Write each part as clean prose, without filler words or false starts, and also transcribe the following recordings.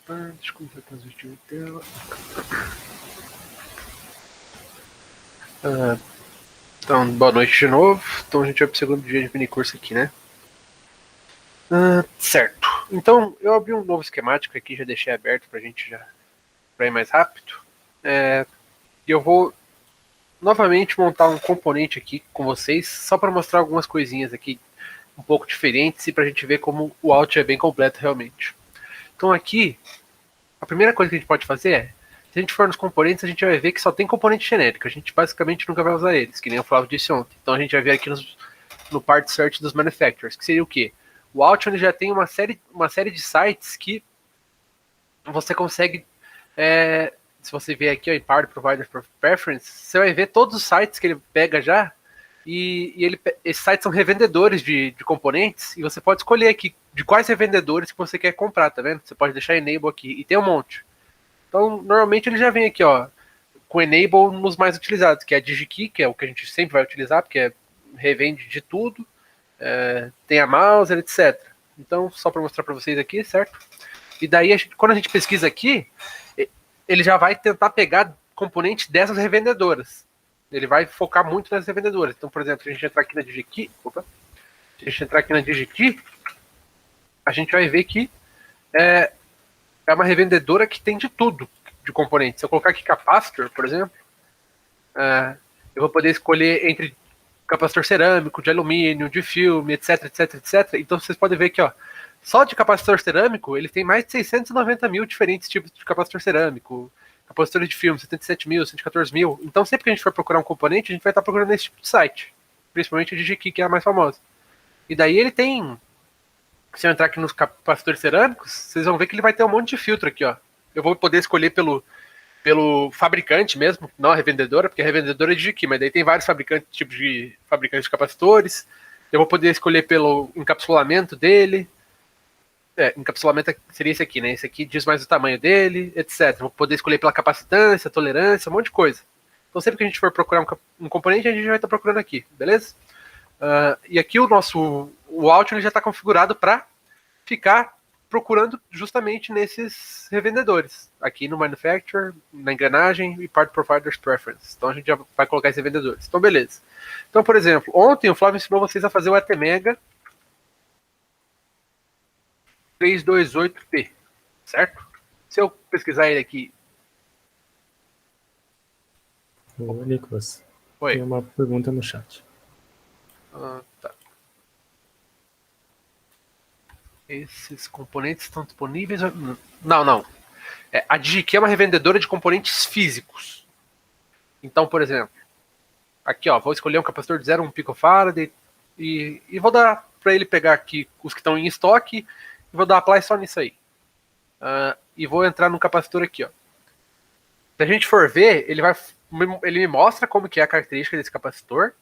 Deixa eu começar a transmitir a tela. Então, boa noite de novo. Então a gente vai pro segundo dia de minicurso aqui, né? Certo. Então, eu abri um novo esquemático aqui, já deixei aberto pra gente pra ir mais rápido. E eu vou novamente montar um componente aqui com vocês, só para mostrar algumas coisinhas aqui um pouco diferentes e pra gente ver como o Alt é bem completo realmente. Então aqui, a primeira coisa que a gente pode fazer é, se a gente for nos componentes, a gente vai ver que só tem componente genérico. A gente basicamente nunca vai usar eles, que nem o Flávio disse ontem. Então a gente vai ver aqui no part search dos manufacturers, que seria o quê? O Alt já tem uma série de sites que você consegue, se você ver aqui ó, em Part Provider Preference, você vai ver todos os sites que ele pega já, e esses sites são revendedores de componentes, e você pode escolher aqui de quais revendedores que você quer comprar, tá vendo? Você pode deixar Enable aqui, e tem um monte. Então, normalmente ele já vem aqui, ó, com Enable nos mais utilizados, que é a DigiKey, que é o que a gente sempre vai utilizar, porque revende de tudo, tem a Mouser, etc. Então, só para mostrar para vocês aqui, certo? E daí, quando a gente pesquisa aqui, ele já vai tentar pegar componentes dessas revendedoras. Ele vai focar muito nessas revendedoras. Então, por exemplo, se a gente entrar aqui na DigiKey, a gente vai ver que é uma revendedora que tem de tudo de componentes. Se eu colocar aqui capacitor, por exemplo, eu vou poder escolher entre capacitor cerâmico, de alumínio, de filme, etc, etc, etc. Então vocês podem ver que, ó, só de capacitor cerâmico, ele tem mais de 690 mil diferentes tipos de capacitor cerâmico. Capacitor de filme, 77 mil, 114 mil. Então sempre que a gente for procurar um componente, a gente vai estar procurando nesse tipo de site. Principalmente a DigiKey, que é a mais famosa. E daí ele tem... Se eu entrar aqui nos capacitores cerâmicos, vocês vão ver que ele vai ter um monte de filtro aqui, ó. Eu vou poder escolher pelo fabricante mesmo, não a revendedora, porque a revendedora é DigiKey, mas daí tem vários tipos de fabricantes de capacitores. Eu vou poder escolher pelo encapsulamento dele. Encapsulamento seria esse aqui, né? Esse aqui diz mais o tamanho dele, etc. Vou poder escolher pela capacitância, tolerância, um monte de coisa. Então sempre que a gente for procurar um componente, a gente vai estar procurando aqui, beleza? E aqui o Alt já está configurado para ficar procurando justamente nesses revendedores. Aqui no Manufacturer, na engrenagem e Part Providers Preference. Então a gente já vai colocar esses revendedores. Então beleza. Então, por exemplo, ontem o Flávio ensinou vocês a fazer o ATmega 328P, certo? Se eu pesquisar ele aqui... Ô, Nicolas, Oi. tem uma pergunta no chat. Tá. Esses componentes estão disponíveis? Não. A DigiKey é uma revendedora de componentes físicos. Então, por exemplo, aqui ó, vou escolher um capacitor de 0,1 picofarad e vou dar para ele pegar aqui os que estão em estoque e vou dar apply só nisso aí. E vou entrar no capacitor aqui, ó. Se a gente for ver, ele me mostra como que é a característica desse capacitor.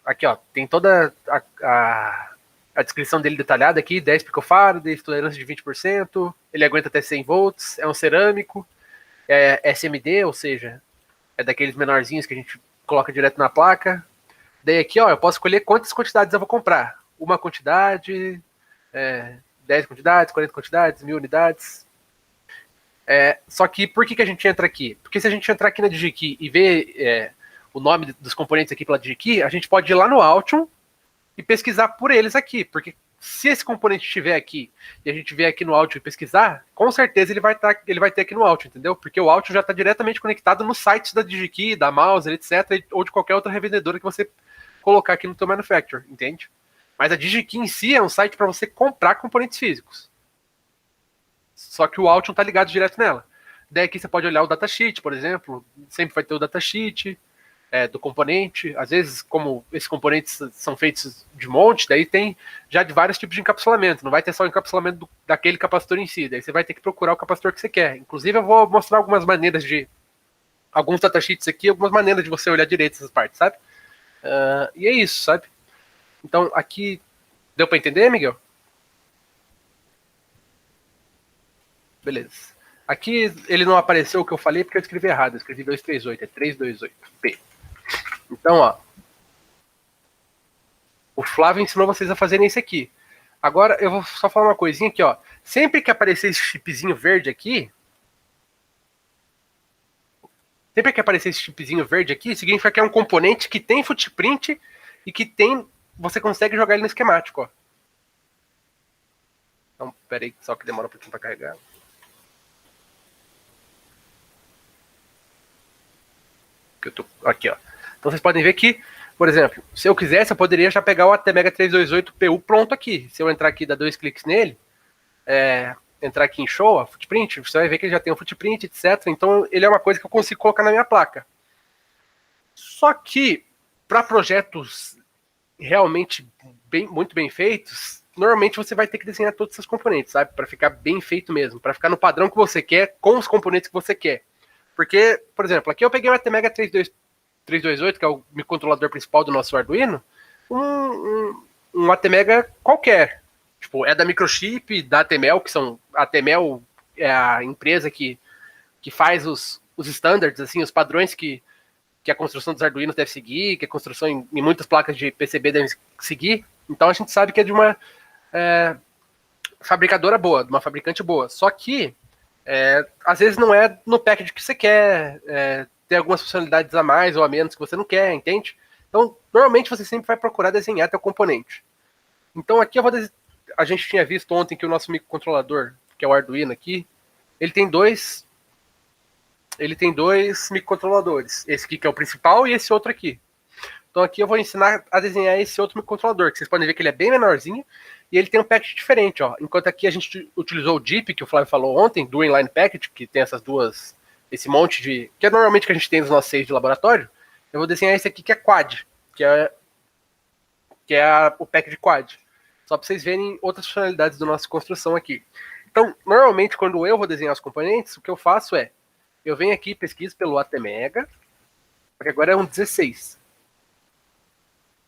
Aqui ó, tem toda a descrição dele detalhada aqui, 10 picofarads, tolerância de 20%, ele aguenta até 100 volts, é um cerâmico, é SMD, ou seja, é daqueles menorzinhos que a gente coloca direto na placa. Daí aqui, ó, eu posso escolher quantas quantidades eu vou comprar. Uma quantidade, 10 quantidades, 40 quantidades, 1000 unidades. Só que por que a gente entra aqui? Porque se a gente entrar aqui na DigiKey e ver o nome dos componentes aqui pela DigiKey, a gente pode ir lá no Altium e pesquisar por eles aqui, porque se esse componente estiver aqui e a gente vier aqui no Altium e pesquisar, com certeza ele vai ter aqui no Altium, entendeu? Porque o Altium já está diretamente conectado nos sites da DigiKey, da Mouser, etc, ou de qualquer outra revendedora que você colocar aqui no teu manufacturer, entende? Mas a DigiKey em si é um site para você comprar componentes físicos. Só que o Altium está ligado direto nela. Daí aqui você pode olhar o datasheet, por exemplo, sempre vai ter o datasheet do componente. Às vezes, como esses componentes são feitos de monte, daí tem já de vários tipos de encapsulamento. Não vai ter só o encapsulamento daquele capacitor em si. Daí você vai ter que procurar o capacitor que você quer. Inclusive, eu vou mostrar algumas maneiras alguns datasheets aqui, algumas maneiras de você olhar direito essas partes, sabe? E é isso, sabe? Então, aqui... Deu para entender, Miguel? Beleza. Aqui ele não apareceu o que eu falei porque eu escrevi errado. Eu escrevi 238, é 328P. Então, ó, o Flávio ensinou vocês a fazerem isso aqui. Agora eu vou só falar uma coisinha aqui, ó. Sempre que aparecer esse chipzinho verde aqui, significa que é um componente que tem footprint e que tem, você consegue jogar ele no esquemático, ó. Então, pera aí, só que demora um pouquinho para carregar. Aqui, ó. Então vocês podem ver que, por exemplo, se eu quisesse, eu poderia já pegar o ATmega 328PU pronto aqui. Se eu entrar aqui e dar 2 cliques nele, entrar aqui em Show, a Footprint, você vai ver que ele já tem um footprint, etc. Então ele é uma coisa que eu consigo colocar na minha placa. Só que, para projetos realmente muito bem feitos, normalmente você vai ter que desenhar todos esses componentes, sabe? Para ficar bem feito mesmo, para ficar no padrão que você quer, com os componentes que você quer. Porque, por exemplo, aqui eu peguei o ATmega 328, que é o microcontrolador principal do nosso Arduino, um ATmega qualquer. Tipo, é da Microchip, da ATmel, que são... A ATmel é a empresa que faz os standards, assim, os padrões que a construção dos Arduinos deve seguir, que a construção em muitas placas de PCB deve seguir. Então a gente sabe que é de uma fabricadora boa, de uma fabricante boa. Só que, às vezes não é no package que você quer, tem algumas funcionalidades a mais ou a menos que você não quer, entende? Então, normalmente você sempre vai procurar desenhar teu componente. Então aqui a gente tinha visto ontem que o nosso microcontrolador, que é o Arduino aqui, ele tem dois microcontroladores. Esse aqui que é o principal e esse outro aqui. Então aqui eu vou ensinar a desenhar esse outro microcontrolador, que vocês podem ver que ele é bem menorzinho e ele tem um package diferente, ó. Enquanto aqui a gente utilizou o DIP, que o Flávio falou ontem, do Inline Package, que tem esse monte de... que é normalmente que a gente tem nos nossos saves de laboratório. Eu vou desenhar esse aqui que é Quad, que é o package Quad. Só para vocês verem outras funcionalidades da nossa construção aqui. Então, normalmente, quando eu vou desenhar os componentes, o que eu faço é, eu venho aqui e pesquiso pelo ATmega, porque agora é um 16.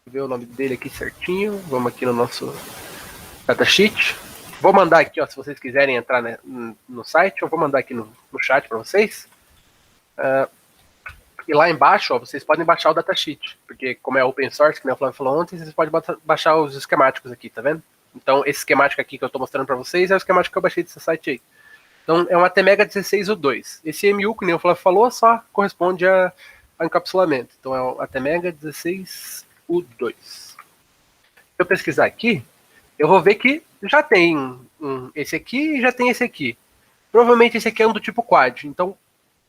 Vou ver o nome dele aqui certinho. Vamos aqui no nosso datasheet. Vou mandar aqui, ó, se vocês quiserem entrar, né, no site, eu vou mandar aqui no chat para vocês. E lá embaixo, ó, vocês podem baixar o datasheet, porque como é open source, que nem o Flávio falou ontem, vocês podem baixar os esquemáticos aqui, tá vendo? Então, esse esquemático aqui que eu estou mostrando para vocês é o esquemático que eu baixei desse site aí. Então, é um ATmega 16U2. Esse MU, que nem o Flávio falou, só corresponde a encapsulamento. Então, é o ATmega 16U2. Se eu pesquisar aqui, eu vou ver que já tem esse aqui e já tem esse aqui. Provavelmente esse aqui é um do tipo Quad, então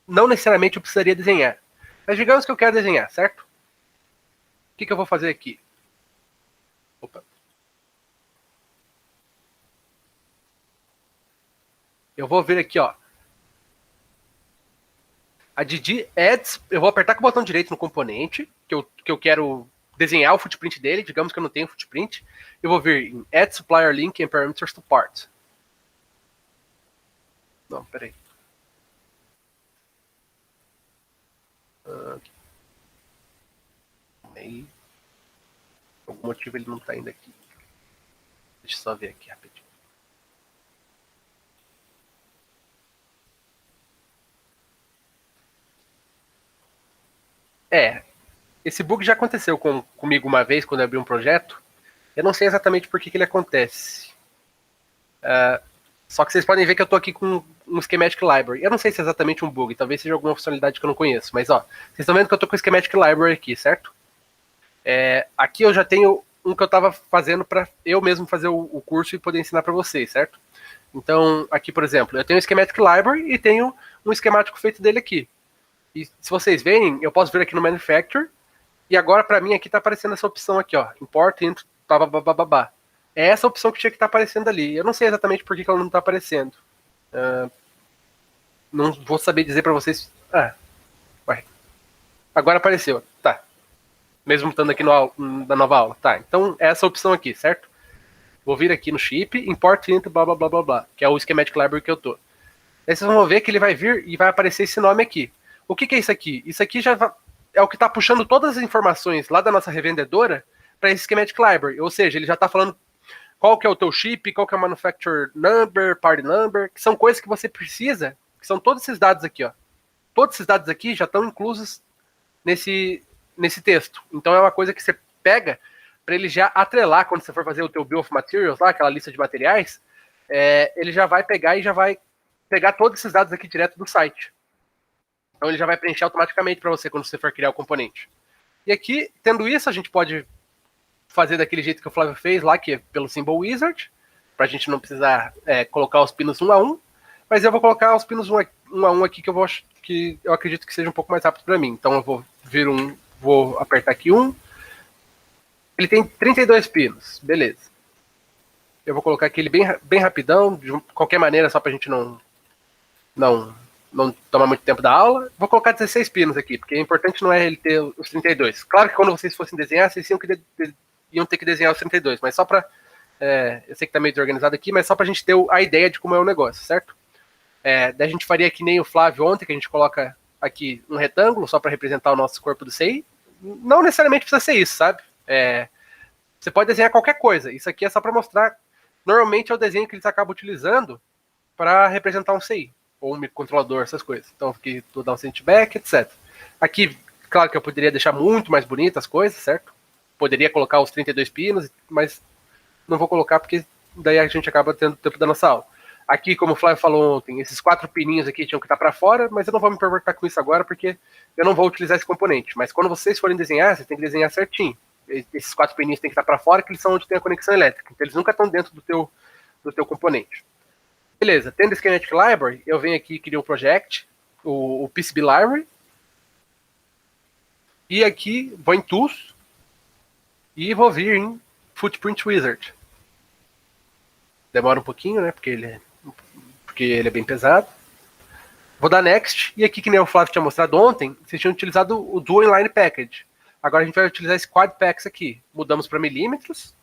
não necessariamente eu precisaria desenhar. Mas digamos que eu quero desenhar, certo? O que eu vou fazer aqui? Opa. Eu vou vir aqui, ó. A Didi Adds, eu vou apertar com o botão direito no componente, que eu quero desenhar o footprint dele, digamos que eu não tenho footprint. Eu vou vir em Add Supplier Link and Parameters to Part. Não, peraí. Aí, por algum motivo ele não está indo aqui. Deixa eu só ver aqui rapidinho. Esse bug já aconteceu comigo uma vez, quando eu abri um projeto. Eu não sei exatamente por que ele acontece. Só que vocês podem ver que eu estou aqui com um Schematic Library. Eu não sei se é exatamente um bug, talvez seja alguma funcionalidade que eu não conheço. Mas, ó, vocês estão vendo que eu estou com o Schematic Library aqui, certo? Aqui eu já tenho um que eu estava fazendo para eu mesmo fazer o curso e poder ensinar para vocês, certo? Então, aqui, por exemplo, eu tenho o Schematic Library e tenho um esquemático feito dele aqui. E se vocês verem, eu posso vir aqui no Manufacture, e agora para mim aqui está aparecendo essa opção aqui, ó, Import into bababababá. É essa opção que tinha que estar aparecendo ali. Eu não sei exatamente por que ela não está aparecendo. Não vou saber dizer para vocês. Agora apareceu, tá. Mesmo estando aqui na nova aula. Tá, então é essa opção aqui, certo? Vou vir aqui no chip, import into blá blá blá blá blá, que é o schematic library que eu tô. Aí vocês vão ver que ele vai vir e vai aparecer esse nome aqui. O que é isso aqui? Isso aqui já é o que está puxando todas as informações lá da nossa revendedora para esse schematic library. Ou seja, ele já está falando qual que é o teu chip, qual que é o manufacturer number, party number, que são coisas que você precisa, que são todos esses dados aqui, ó. Todos esses dados aqui já estão inclusos nesse texto. Então é uma coisa que você pega para ele já atrelar quando você for fazer o teu Bill of Materials, lá, aquela lista de materiais, ele já vai pegar e já vai pegar todos esses dados aqui direto do site. Então ele já vai preencher automaticamente para você quando você for criar o componente. E aqui, tendo isso, a gente pode fazer daquele jeito que o Flávio fez lá, que é pelo Symbol Wizard, para a gente não precisar colocar os pinos um a um, mas eu vou colocar os pinos um a um aqui que eu acredito que seja um pouco mais rápido para mim. Então eu vou vou apertar aqui um. Ele tem 32 pinos, beleza. Eu vou colocar aqui ele bem rapidão, de qualquer maneira, só para a gente não tomar muito tempo da aula. Vou colocar 16 pinos aqui, porque o importante não é ele ter os 32. Claro que quando vocês fossem desenhar, vocês iam ter que desenhar os 32, mas só para... eu sei que tá meio desorganizado aqui, mas só para a gente ter a ideia de como é o negócio, certo? Daí a gente faria que nem o Flávio ontem, que a gente coloca aqui um retângulo, só para representar o nosso corpo do CI. Não necessariamente precisa ser isso, sabe? Você pode desenhar qualquer coisa. Isso aqui é só para mostrar... Normalmente é o desenho que eles acabam utilizando para representar um CI, ou um microcontrolador, essas coisas. Então aqui vou dar um sandback, etc. Aqui, claro que eu poderia deixar muito mais bonitas as coisas, certo? Poderia colocar os 32 pinos, mas não vou colocar porque daí a gente acaba tendo tempo da nossa aula. Aqui, como o Flávio falou ontem, esses 4 pininhos aqui tinham que estar para fora, mas eu não vou me importar com isso agora porque eu não vou utilizar esse componente. Mas quando vocês forem desenhar, vocês têm que desenhar certinho. Esses 4 pininhos têm que estar para fora, que eles são onde tem a conexão elétrica. Então eles nunca estão dentro do teu componente. Beleza, tendo o Schematic Library, eu venho aqui e crio um project, o PCB Library. E aqui vou em Tools e vou vir em Footprint Wizard. Demora um pouquinho, né? Porque ele é bem pesado. Vou dar Next. E aqui, que nem o Flávio tinha mostrado ontem, vocês tinham utilizado o Dual Inline Package. Agora a gente vai utilizar esse Quad Packs aqui. Mudamos para milímetros.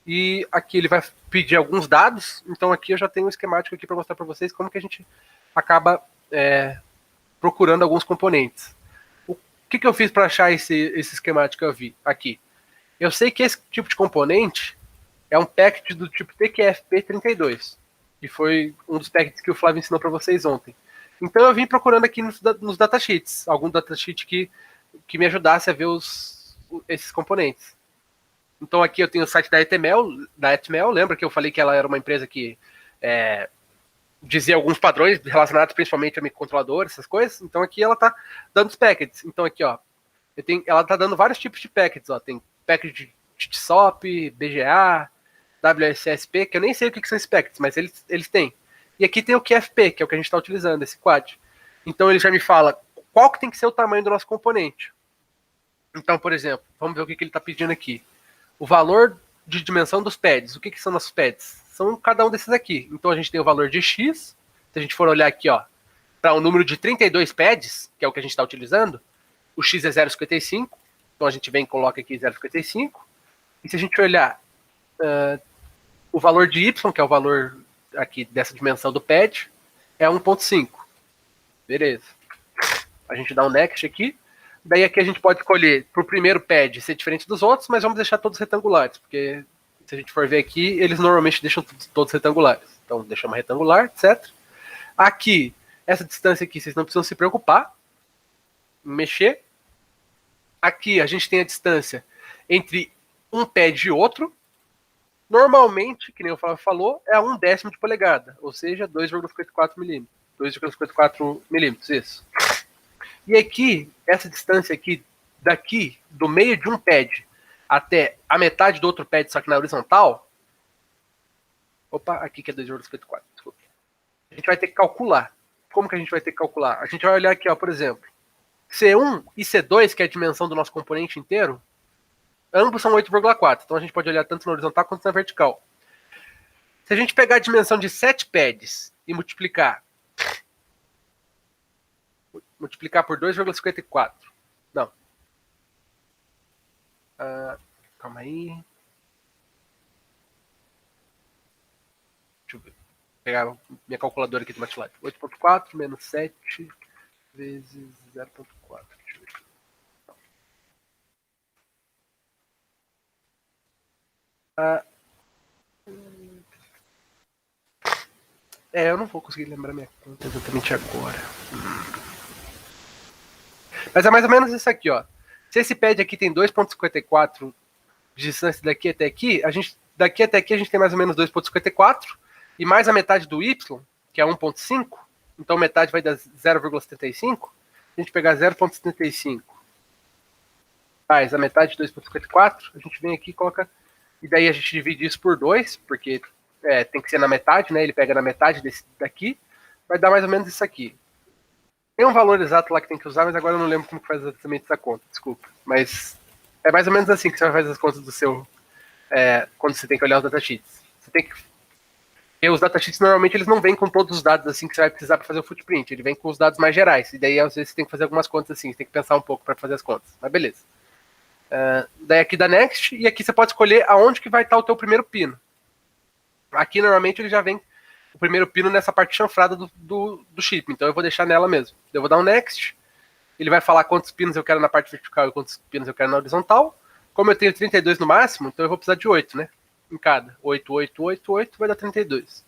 E aqui ele vai pedir alguns dados. Então aqui eu já tenho um esquemático aqui para mostrar para vocês como que a gente acaba procurando alguns componentes. O que eu fiz para achar esse esquemático que eu vi aqui? Eu sei que esse tipo de componente é um package do tipo TQFP32. Que foi um dos packages que o Flávio ensinou para vocês ontem. Então eu vim procurando aqui nos datasheets. Algum datasheet que me ajudasse a ver esses componentes. Então aqui eu tenho o site da Atmel, lembra que eu falei que ela era uma empresa que dizia alguns padrões relacionados principalmente a microcontroladores, essas coisas. Então aqui ela está dando os packages. Então aqui, ó, ela está dando vários tipos de packages. Ó. Tem package de TSOP, BGA, WSSP, que eu nem sei o que são esses packages, mas eles têm. E aqui tem o QFP, que é o que a gente está utilizando, esse quad. Então ele já me fala qual que tem que ser o tamanho do nosso componente. Então, por exemplo, vamos ver o que ele está pedindo aqui. O valor de dimensão dos pads. O que são nossos pads? São cada um desses aqui. Então a gente tem o valor de X. Se a gente for olhar aqui, ó, para um número de 32 pads, que é o que a gente está utilizando, o X é 0,55. Então a gente vem e coloca aqui 0,55. E se a gente olhar o valor de Y, que é o valor aqui dessa dimensão do pad, é 1,5. Beleza. A gente dá um next aqui. Daí aqui a gente pode escolher para o primeiro pad ser diferente dos outros, mas vamos deixar todos retangulares, porque se a gente for ver aqui, eles normalmente deixam todos retangulares. Então deixamos retangular, etc. Aqui, essa distância aqui, vocês não precisam se preocupar em mexer. Aqui a gente tem a distância entre um pad e outro. Normalmente, que nem o Flávio falou, é 1/10 de polegada, ou seja, 2,54 milímetros. 2,54 milímetros, isso. E aqui, essa distância aqui, daqui, do meio de um pad até a metade do outro pad, só que na horizontal. Opa, aqui que é 2,54, desculpa. A gente vai ter que calcular. Como que a gente vai ter que calcular? A gente vai olhar aqui, ó, por exemplo. C1 e C2, que é a dimensão do nosso componente inteiro, ambos são 8,4. Então a gente pode olhar tanto na horizontal quanto na vertical. Se a gente pegar a dimensão de 7 pads e multiplicar por 2,54. Não. Calma aí. Deixa eu ver. Pegar minha calculadora aqui do MATLAB. 8,4 menos 7 vezes 0,4. Deixa eu ver. Eu não vou conseguir lembrar minha conta exatamente agora. Mas é mais ou menos isso aqui, ó. Se esse pad aqui tem 2,54 de distância daqui até aqui, daqui até aqui a gente tem mais ou menos 2,54 e mais a metade do y, que é 1,5, então metade vai dar 0,75. A gente pegar 0,75 mais a metade de 2,54, a gente vem aqui e coloca, e daí a gente divide isso por 2, porque tem que ser na metade, né? Ele pega na metade desse daqui, vai dar mais ou menos isso aqui. Tem um valor exato lá que tem que usar, mas agora eu não lembro como que faz exatamente essa conta, desculpa. Mas é mais ou menos assim que você vai fazer as contas do seu... quando você tem que olhar os datasheets. Você tem que... E os datasheets, normalmente, eles não vêm com todos os dados assim que você vai precisar para fazer o footprint. Ele vem com os dados mais gerais. E daí, às vezes, você tem que fazer algumas contas assim. Você tem que pensar um pouco para fazer as contas. Mas beleza. Daí aqui dá Next. E aqui você pode escolher aonde que vai estar o teu primeiro pino. Aqui, normalmente, ele já vem o primeiro pino nessa parte chanfrada do chip. Então, eu vou deixar nela mesmo. Eu vou dar um Next. Ele vai falar quantos pinos eu quero na parte vertical e quantos pinos eu quero na horizontal. Como eu tenho 32 no máximo, então eu vou precisar de 8, né? Em cada. 8, 8, 8, 8 vai dar 32.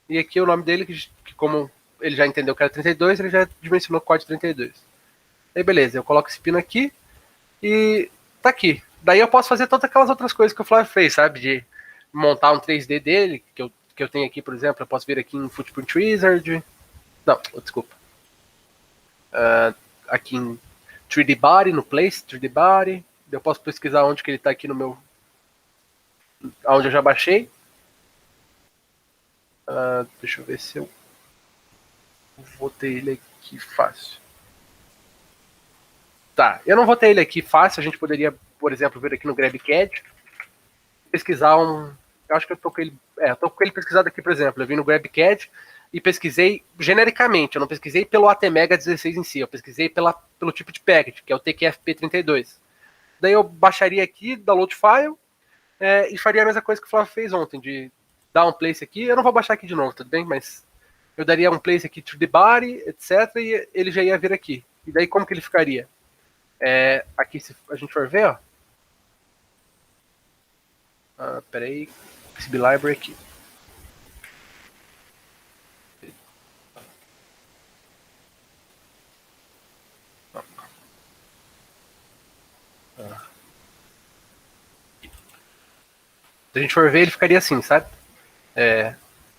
E aqui o nome dele, que como ele já entendeu que era 32, ele já dimensionou o código 32. Aí beleza, eu coloco esse pino aqui e tá aqui. Daí eu posso fazer todas aquelas outras coisas que o Flávio fez, sabe? De montar um 3D dele, que eu tenho aqui, por exemplo, eu posso vir aqui em Footprint Wizard. Não, desculpa. Aqui em 3D Body, no Place, 3D Body. Eu posso pesquisar onde que ele tá aqui no meu... Onde eu já baixei. Deixa eu ver se eu vou ter ele aqui fácil. Tá, eu não vou ter ele aqui fácil. A gente poderia, por exemplo, vir aqui no GrabCAD, pesquisar um... Eu acho que eu tô com ele... eu tô com ele pesquisado aqui, por exemplo. Eu vim no GrabCAD e pesquisei genericamente. Eu não pesquisei pelo ATmega 16 em si. Eu pesquisei pelo tipo de package, que é o TQFP32. Daí eu baixaria aqui, download file, e faria a mesma coisa que o Flávio fez ontem, de dar um place aqui. Eu não vou baixar aqui de novo, tudo bem? Mas eu daria um place aqui to the body, etc. E ele já ia vir aqui. E daí como que ele ficaria? Aqui, se a gente for ver, ó. Peraí. PCB library aqui. Se a gente for ver, ele ficaria assim, sabe?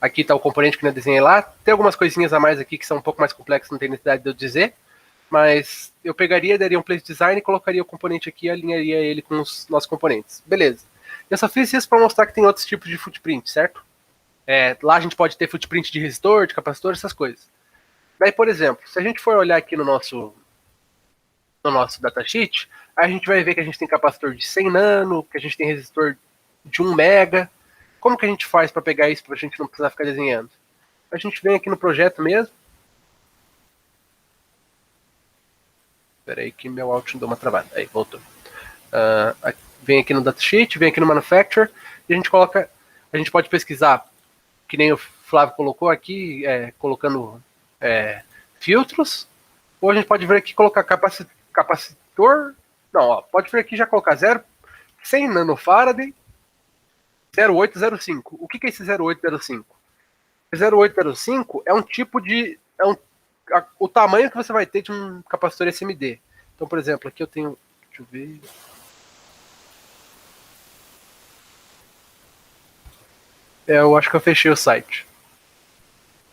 Aqui está o componente que eu desenhei lá. Tem algumas coisinhas a mais aqui que são um pouco mais complexas, não tem necessidade de eu dizer. Mas eu pegaria, daria um place design, colocaria o componente aqui e alinharia ele com os nossos componentes. Beleza. Eu só fiz isso para mostrar que tem outros tipos de footprint, certo? Lá a gente pode ter footprint de resistor, de capacitor, essas coisas. Daí, por exemplo, se a gente for olhar aqui no nosso datasheet, a gente vai ver que a gente tem capacitor de 100 nano, que a gente tem resistor de 1 mega. Como que a gente faz para pegar isso para a gente não precisar ficar desenhando? A gente vem aqui no projeto mesmo. Espera aí que meu Alt deu uma travada. Aí, voltou. Vem aqui no datasheet, vem aqui no manufacturer e a gente coloca... A gente pode pesquisar, que nem o Flávio colocou aqui, colocando filtros. Ou a gente pode vir aqui e colocar capacitor. Não, ó, pode vir aqui e já colocar 100 nanofarad 0805. O que é esse 0805? Esse 0805 é um tipo de... o tamanho que você vai ter de um capacitor SMD. Então, por exemplo, aqui eu tenho... Deixa eu ver... eu acho que eu fechei o site.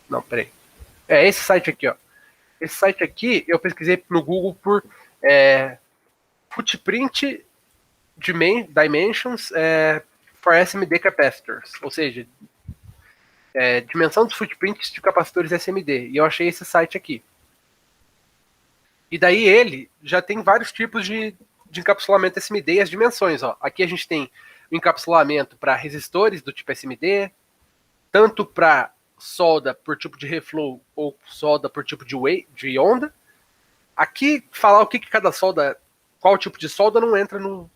Não, peraí. Esse site aqui, ó. Esse site aqui, eu pesquisei no Google por footprint dimensions for SMD capacitors. Ou seja, dimensão dos footprints de capacitores SMD. E eu achei esse site aqui. E daí ele já tem vários tipos de encapsulamento SMD e as dimensões. Ó. Aqui a gente tem o encapsulamento para resistores do tipo SMD, tanto para solda por tipo de reflow ou solda por tipo de onda. Aqui, falar o que cada solda, qual tipo de solda não entra não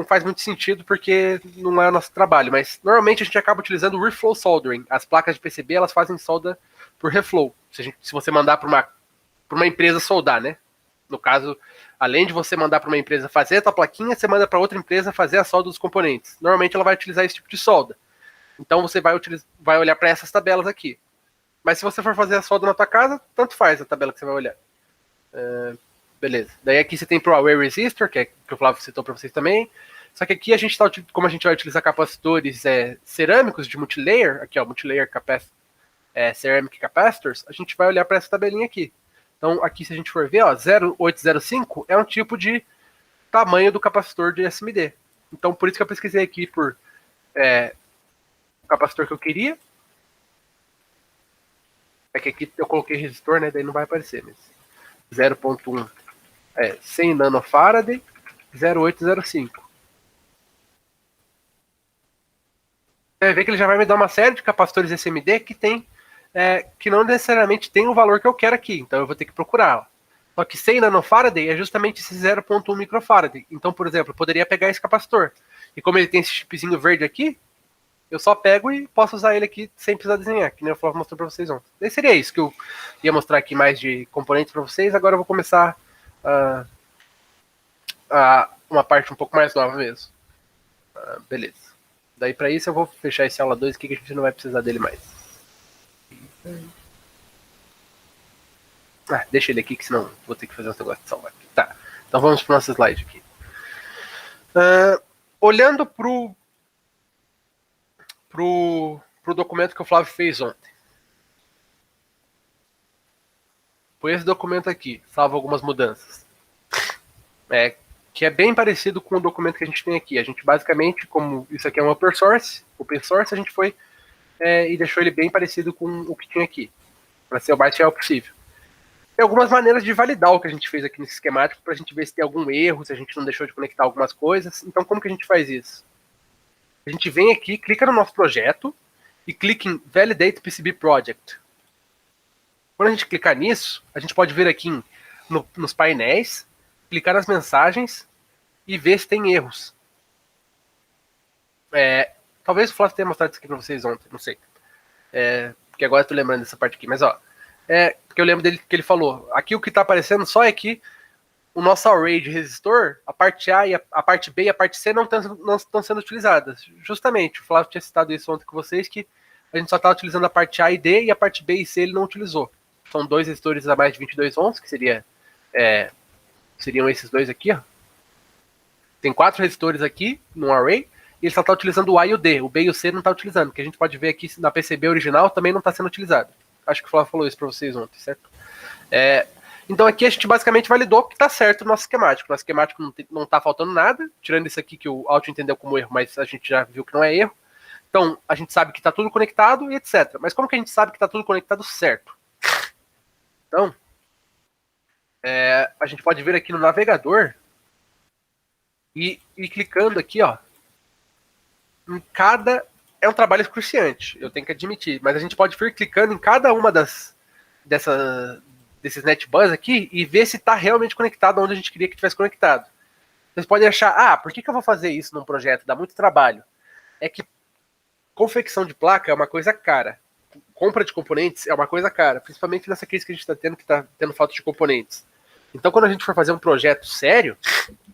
faz muito sentido porque não é o nosso trabalho, mas normalmente a gente acaba utilizando o reflow soldering. As placas de PCB, elas fazem solda por reflow. Se você mandar para uma empresa soldar, né? No caso, além de você mandar para uma empresa fazer a tua plaquinha, você manda para outra empresa fazer a solda dos componentes. Normalmente ela vai utilizar esse tipo de solda. Então você vai olhar para essas tabelas aqui. Mas se você for fazer a solda na tua casa, tanto faz a tabela que você vai olhar. Beleza. Daí aqui você tem pro Aware Resistor, que o Flávio citou para vocês também. Só que aqui como a gente vai utilizar capacitores cerâmicos de multilayer, aqui ó, multilayer ceramic capacitors, a gente vai olhar para essa tabelinha aqui. Então aqui se a gente for ver, ó, 0805 é um tipo de tamanho do capacitor de SMD. Então por isso que eu pesquisei aqui por o capacitor que eu queria. É que aqui eu coloquei resistor, né, daí não vai aparecer, mas 0.1 100 nanofarad, 0805. Você vai ver que ele já vai me dar uma série de capacitores SMD que não necessariamente tem o valor que eu quero aqui, então eu vou ter que procurar. Só que 100 nanofarad é justamente esse 0.1 microfarad. Então, por exemplo, eu poderia pegar esse capacitor. E como ele tem esse chipzinho verde aqui, eu só pego e posso usar ele aqui sem precisar desenhar, que nem o Flávio mostrou para vocês ontem. Daí seria isso que eu ia mostrar aqui mais de componentes para vocês. Agora eu vou começar uma parte um pouco mais nova mesmo. Beleza. Daí para isso eu vou fechar esse aula 2 aqui que a gente não vai precisar dele mais. Deixa ele aqui que senão vou ter que fazer um negócio de salvar aqui. Tá, então vamos para o nosso slide aqui. Olhando pro documento que o Flávio fez ontem. Foi esse documento aqui, salvo algumas mudanças. Que é bem parecido com o documento que a gente tem aqui. A gente basicamente, como isso aqui é um open source, a gente foi e deixou ele bem parecido com o que tinha aqui, para ser o mais fiel possível. Tem algumas maneiras de validar o que a gente fez aqui nesse esquemático, para a gente ver se tem algum erro, se a gente não deixou de conectar algumas coisas. Então, como que a gente faz isso? A gente vem aqui, clica no nosso projeto e clica em Validate PCB Project. Quando a gente clicar nisso, a gente pode vir aqui nos painéis, clicar nas mensagens e ver se tem erros. Talvez o Flávio tenha mostrado isso aqui para vocês ontem, não sei. Porque agora eu tô lembrando dessa parte aqui, mas ó. Porque eu lembro dele que ele falou. Aqui o que está aparecendo só é que o nosso array de resistor, a parte A e a parte B e a parte C não estão sendo utilizadas. Justamente, o Flávio tinha citado isso ontem com vocês, que a gente só está utilizando a parte A e D e a parte B e C ele não utilizou. São 2 resistores a mais de 22 ohms, que seriam esses dois aqui, ó. Tem 4 resistores aqui no array, e ele só está utilizando o A e o D. O B e o C não está utilizando, que a gente pode ver aqui na PCB original também não está sendo utilizado. Acho que o Flávio falou isso para vocês ontem, certo? Então aqui a gente basicamente validou que está certo o nosso esquemático. Nosso esquemático não está faltando nada, tirando isso aqui que o Auto entendeu como erro, mas a gente já viu que não é erro. Então a gente sabe que está tudo conectado e etc. Mas como que a gente sabe que está tudo conectado certo? Então, a gente pode vir aqui no navegador e clicando aqui, ó, em cada... É um trabalho excruciante, eu tenho que admitir, mas a gente pode vir clicando em cada uma desses netbus aqui e ver se está realmente conectado onde a gente queria que tivesse conectado. Vocês podem achar, por que eu vou fazer isso num projeto? Dá muito trabalho. É que confecção de placa é uma coisa cara. Compra de componentes é uma coisa cara, principalmente nessa crise que a gente está tendo, que está tendo falta de componentes. Então, quando a gente for fazer um projeto sério,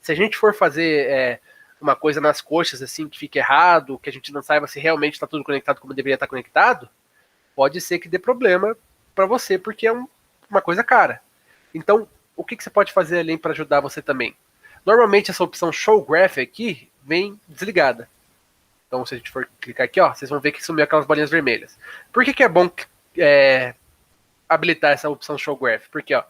se a gente for fazer uma coisa nas coxas, assim, que fique errado, que a gente não saiba se realmente está tudo conectado como deveria estar conectado, pode ser que dê problema para você, porque é uma coisa cara. Então, o que você pode fazer ali para ajudar você também? Normalmente, essa opção Show Graph aqui vem desligada. Então, se a gente for clicar aqui, ó, vocês vão ver que sumiu aquelas bolinhas vermelhas. Por que é bom habilitar essa opção Show Graph? Porque, ó,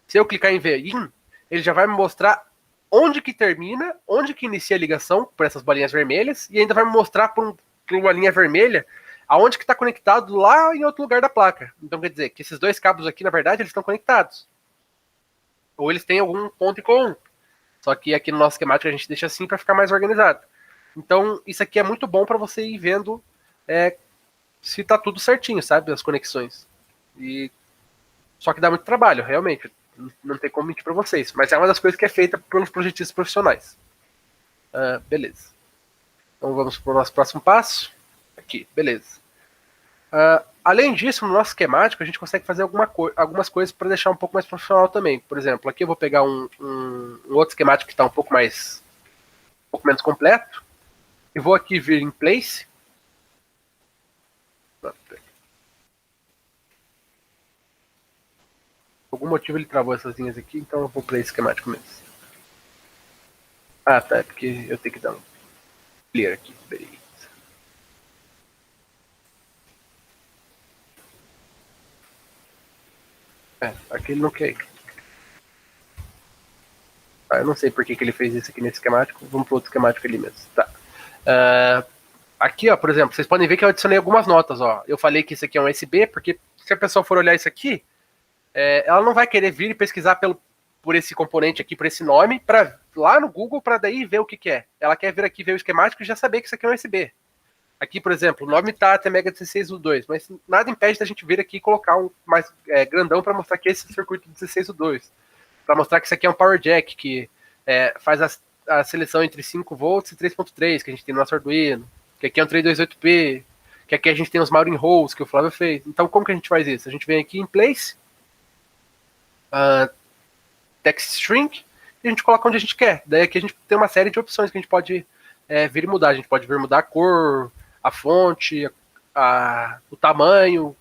se eu clicar em VIN, ele já vai me mostrar onde que termina, onde que inicia a ligação por essas bolinhas vermelhas, e ainda vai me mostrar por uma linha vermelha aonde que está conectado lá em outro lugar da placa. Então quer dizer que esses dois cabos aqui, na verdade, eles estão conectados. Ou eles têm algum ponto em comum. Só que aqui no nosso esquemático a gente deixa assim para ficar mais organizado. Então isso aqui é muito bom para você ir vendo se está tudo certinho, sabe? As conexões. Só que dá muito trabalho, realmente. Não tem como mentir para vocês. Mas é uma das coisas que é feita pelos projetistas profissionais. Beleza. Então vamos para o nosso próximo passo. Aqui, beleza. Além disso, no nosso esquemático, a gente consegue fazer algumas coisas para deixar um pouco mais profissional também. Por exemplo, aqui eu vou pegar um outro esquemático que está um pouco menos completo. E vou aqui vir em Place. Por algum motivo ele travou essas linhas aqui, então eu vou Place esquemático mesmo. Ah, tá, é porque eu tenho que dar um clear aqui. Beleza. Aqui ele não quer. Ah, eu não sei por que ele fez isso aqui nesse esquemático. Vamos pro outro esquemático ali mesmo. Tá. Aqui, ó, por exemplo, vocês podem ver que eu adicionei algumas notas, ó. Eu falei que isso aqui é um USB, porque se a pessoa for olhar isso aqui, ela não vai querer vir e pesquisar por esse componente aqui, por esse nome, para lá no Google, para daí ver o que é. Ela quer vir aqui ver o esquemático e já saber que isso aqui é um USB. Aqui, por exemplo, o nome tá até Mega 16U2, mas nada impede da gente vir aqui e colocar um mais grandão para mostrar que esse é o circuito 16U2. Para mostrar que isso aqui é um Power Jack, que faz a seleção entre 5 volts e 3.3, que a gente tem no nosso Arduino, que aqui é um 328P, que aqui a gente tem os Mounting Holes, que o Flávio fez. Então, como que a gente faz isso? A gente vem aqui em Place, Text String, e a gente coloca onde a gente quer. Daí aqui a gente tem uma série de opções que a gente pode vir e mudar. A gente pode vir mudar a cor, a fonte, o tamanho,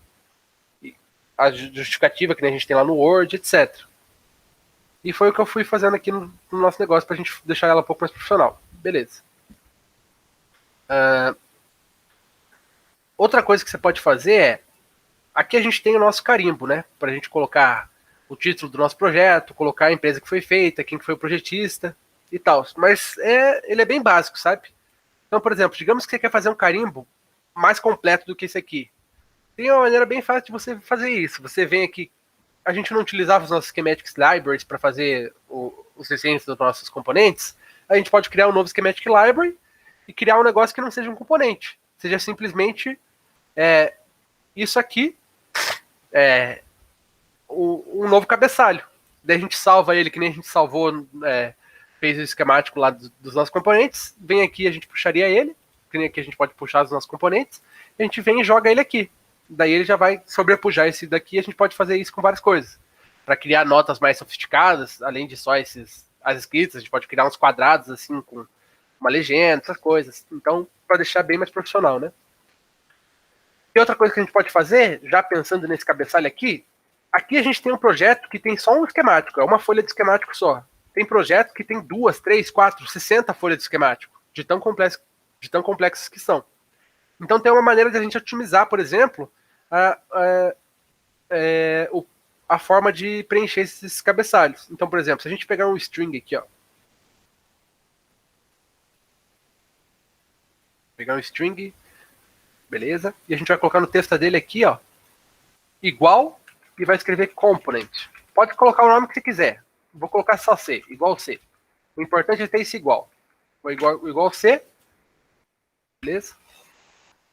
a justificativa que a gente tem lá no Word, etc. E foi o que eu fui fazendo aqui no nosso negócio pra gente deixar ela um pouco mais profissional. Beleza. Outra coisa que você pode fazer aqui a gente tem o nosso carimbo, né? Pra gente colocar o título do nosso projeto, colocar a empresa que foi feita, quem que foi o projetista e tal. Mas ele é bem básico, sabe? Então, por exemplo, digamos que você quer fazer um carimbo mais completo do que esse aqui. Tem uma maneira bem fácil de você fazer isso. Você vem aqui. A gente não utilizava os nossos schematics libraries para fazer os desenhos dos nossos componentes. A gente pode criar um novo schematic library e criar um negócio que não seja um componente. Seja simplesmente isso aqui, um novo cabeçalho. Daí a gente salva ele, que nem a gente salvou, fez o esquemático lá dos nossos componentes. Vem aqui, a gente puxaria ele, que nem aqui a gente pode puxar os nossos componentes. A gente vem e joga ele aqui. Daí ele já vai sobrepujar esse daqui. A gente pode fazer isso com várias coisas. Para criar notas mais sofisticadas, além de só as escritas, a gente pode criar uns quadrados assim com uma legenda, essas coisas. Então, para deixar bem mais profissional, né? E outra coisa que a gente pode fazer, já pensando nesse cabeçalho aqui a gente tem um projeto que tem só um esquemático, é uma folha de esquemático só. Tem projeto que tem 2, 3, 4, 60 folhas de esquemático, de tão complexas que são. Então tem uma maneira de a gente otimizar, por exemplo, a forma de preencher esses cabeçalhos. Então, por exemplo, se a gente pegar um string aqui, ó. Pegar um string, beleza? E a gente vai colocar no texto dele aqui, ó, igual, e vai escrever component. Pode colocar o nome que você quiser. Vou colocar só C, igual C. O importante é ter esse igual. O igual C, beleza?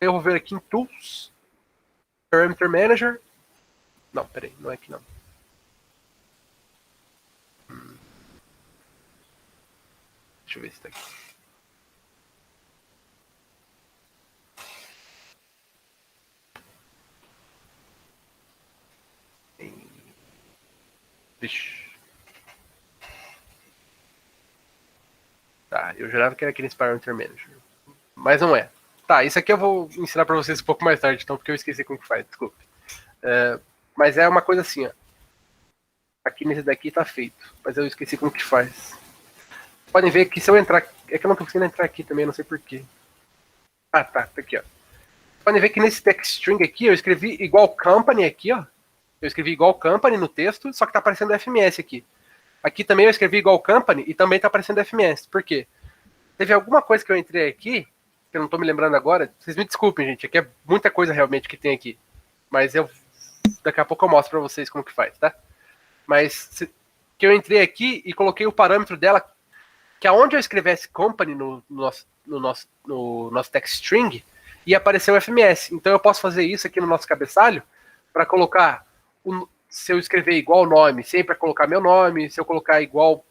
Eu vou ver aqui em Tools, Parameter Manager. Não, peraí, não é aqui não. Deixa eu ver se tá aqui. Vixe. Tá, eu jurava que era aquele Parameter Manager. Mas não é. Tá, isso aqui eu vou ensinar pra vocês um pouco mais tarde, então, porque eu esqueci como que faz, desculpe. Mas é uma coisa assim, ó. Aqui nesse daqui tá feito, mas eu esqueci como que faz. Podem ver que se eu entrar... É que eu não tô conseguindo entrar aqui também, não sei porquê. Ah, tá aqui, ó. Podem ver que nesse text string aqui, eu escrevi igual company aqui, ó. Eu escrevi igual company no texto, só que tá aparecendo FMS aqui. Aqui também eu escrevi igual company e também tá aparecendo FMS. Por quê? Teve alguma coisa que eu entrei aqui, que eu não tô me lembrando agora. Vocês me desculpem, gente. Aqui é muita coisa realmente que tem aqui. Mas daqui a pouco eu mostro pra vocês como que faz, tá? Mas que eu entrei aqui e coloquei o parâmetro dela, que aonde eu escrevesse company no nosso text string, ia aparecer o FMS. Então eu posso fazer isso aqui no nosso cabeçalho para colocar, se eu escrever igual nome, sempre colocar meu nome, se eu colocar igual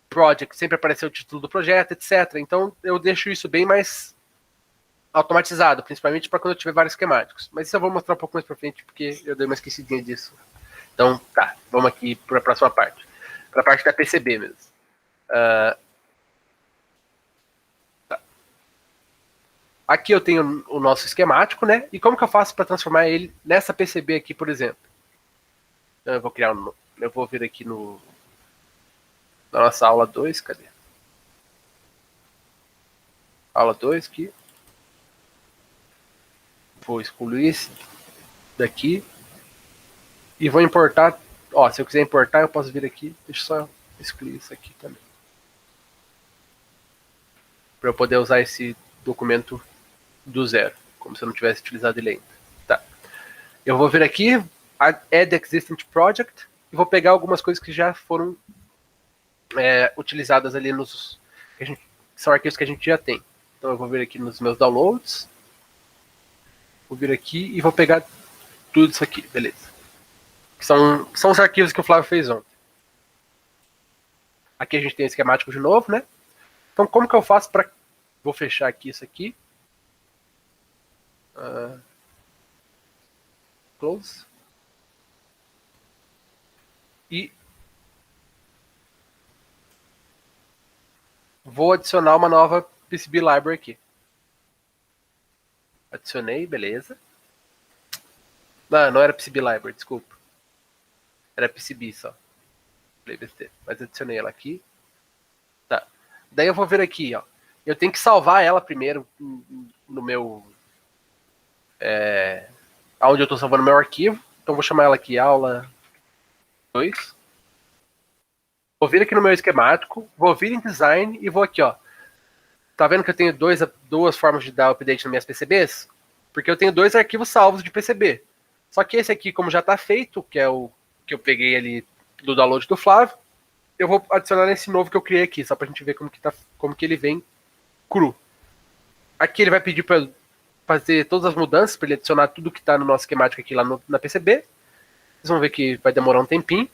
project, sempre aparecer o título do projeto, etc. Então eu deixo isso bem mais automatizado, principalmente para quando eu tiver vários esquemáticos. Mas isso eu vou mostrar um pouco mais para frente, porque eu dei uma esquecidinha disso. Então, tá, vamos aqui para a próxima parte. Para a parte da PCB mesmo. Tá. Aqui eu tenho o nosso esquemático, né? E como que eu faço para transformar ele nessa PCB aqui, por exemplo? Então, eu vou criar eu vou vir aqui na nossa aula 2, cadê? Aula 2 aqui. Vou excluir esse daqui. E vou importar. Ó, se eu quiser importar, eu posso vir aqui. Deixa eu só excluir isso aqui também. Para eu poder usar esse documento do zero. Como se eu não tivesse utilizado ele ainda. Tá. Eu vou vir aqui, Add Existing Project. E vou pegar algumas coisas que já foram utilizadas ali nos. São arquivos que a gente já tem. Então eu vou vir aqui nos meus downloads. Vou vir aqui e vou pegar tudo isso aqui, beleza. São os arquivos que o Flávio fez ontem. Aqui a gente tem o esquemático de novo, né? Então como que eu faço para... Vou fechar aqui isso aqui. Close. E vou adicionar uma nova PCB Library aqui. Adicionei, beleza. Não era PCB Library, desculpa. Era PCB só. Mas adicionei ela aqui. Tá. Daí eu vou ver aqui, ó. Eu tenho que salvar ela primeiro no meu... onde eu estou salvando meu arquivo. Então vou chamar ela aqui, aula 2. Vou vir aqui no meu esquemático, vou vir em design e vou aqui, ó. Tá vendo que eu tenho duas formas de dar update nas minhas PCBs? Porque eu tenho 2 arquivos salvos de PCB. Só que esse aqui, como já está feito, que é o que eu peguei ali do download do Flávio, eu vou adicionar nesse novo que eu criei aqui, só pra gente ver como que ele vem cru. Aqui ele vai pedir para fazer todas as mudanças, para ele adicionar tudo que está no nosso esquemático aqui lá na PCB. Vocês vão ver que vai demorar um tempinho.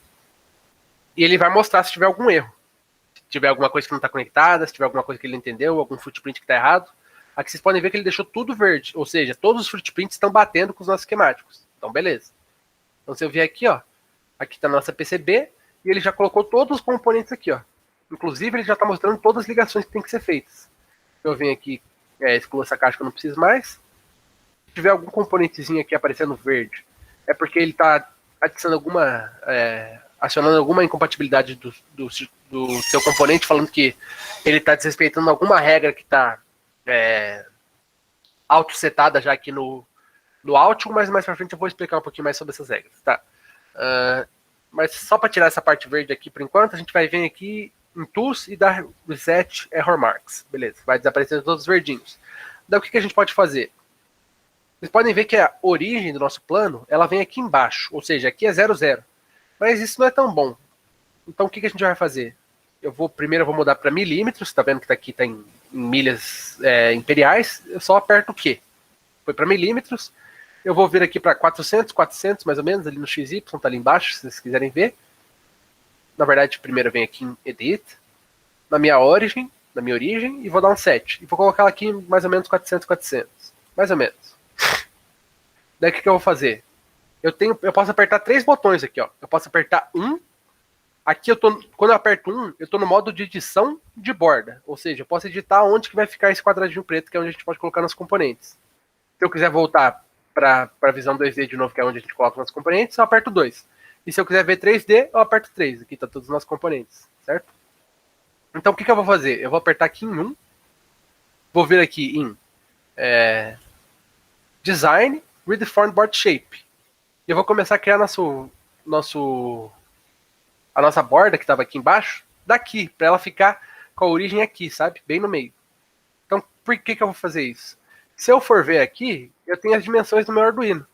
E ele vai mostrar se tiver algum erro. Se tiver alguma coisa que não está conectada, se tiver alguma coisa que ele não entendeu, algum footprint que está errado. Aqui vocês podem ver que ele deixou tudo verde, ou seja, todos os footprints estão batendo com os nossos esquemáticos. Então, beleza. Então, se eu vier aqui, ó, aqui está a nossa PCB, e ele já colocou todos os componentes aqui, ó. Inclusive, ele já está mostrando todas as ligações que tem que ser feitas. Eu venho aqui, excluo essa caixa que eu não preciso mais. Se tiver algum componentezinho aqui aparecendo verde, é porque ele está adicionando acionando alguma incompatibilidade do seu componente, falando que ele está desrespeitando alguma regra que está auto-setada já aqui no Altium, mas mais pra frente eu vou explicar um pouquinho mais sobre essas regras, tá? Mas só para tirar essa parte verde aqui por enquanto, a gente vai vir aqui em Tools e dar Reset Error Marks. Beleza, vai desaparecer todos os verdinhos. Daí o que a gente pode fazer? Vocês podem ver que a origem do nosso plano, ela vem aqui embaixo, ou seja, aqui é 00. Mas isso não é tão bom. Então o que a gente vai fazer? Primeiro eu vou mudar para milímetros, tá vendo que aqui tá em milhas imperiais, eu só aperto o Q. Foi para milímetros. Eu vou vir aqui para 400 mais ou menos, ali no XY, tá ali embaixo, se vocês quiserem ver. Na verdade, primeiro eu venho aqui em Edit, na minha origem, e vou dar um 7. E vou colocar aqui mais ou menos 400. Mais ou menos. Daí o que eu vou fazer? Eu posso apertar 3 botões aqui, ó. Eu posso apertar 1. Aqui quando eu aperto 1, eu estou no modo de edição de borda. Ou seja, eu posso editar onde que vai ficar esse quadradinho preto, que é onde a gente pode colocar nos componentes. Se eu quiser voltar para a visão 2D de novo, que é onde a gente coloca os componentes, eu aperto 2. E se eu quiser ver 3D, eu aperto 3. Aqui está todos os nossos componentes, certo? Então o que eu vou fazer? Eu vou apertar aqui em 1. Vou vir aqui em Design, Redefine Board Shape. E eu vou começar a criar a nossa borda que estava aqui embaixo, daqui, para ela ficar com a origem aqui, sabe? Bem no meio. Então, por que eu vou fazer isso? Se eu for ver aqui, eu tenho as dimensões do meu Arduino.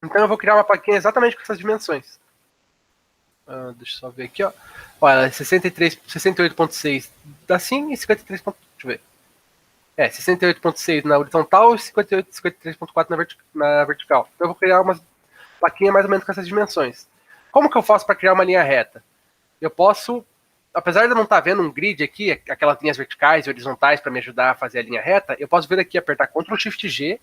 Então eu vou criar uma plaquinha exatamente com essas dimensões. Deixa eu só ver aqui, ó. Olha, 68.6 assim e 53. Deixa eu ver. 68.6 na horizontal e 53.4 na vertical. Então eu vou criar uma plaquinha mais ou menos com essas dimensões. Como que eu faço para criar uma linha reta? Eu posso, apesar de eu não estar vendo um grid aqui, aquelas linhas verticais e horizontais para me ajudar a fazer a linha reta, eu posso vir aqui, apertar Ctrl Shift G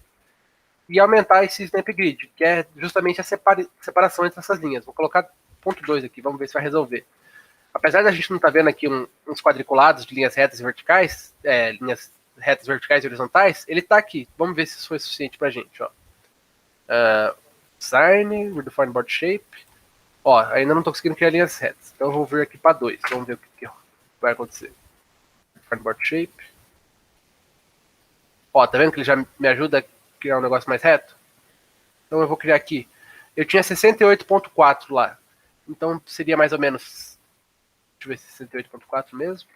e aumentar esse Snap Grid, que é justamente a separação entre essas linhas. Vou colocar ponto 2 aqui, vamos ver se vai resolver. Apesar da gente não estar vendo aqui uns quadriculados de linhas retas e verticais, linhas retas verticais e horizontais, ele está aqui. Vamos ver se isso foi suficiente para a gente. Ó. Design, Redefine Board Shape. Ó, ainda não estou conseguindo criar linhas retas. Então eu vou vir aqui para 2. Vamos ver o que vai acontecer. Redefine Board Shape. Ó, tá vendo que ele já me ajuda a criar um negócio mais reto? Então eu vou criar aqui. Eu tinha 68.4 lá. Então seria mais ou menos... Deixa eu ver se 68.4 mesmo.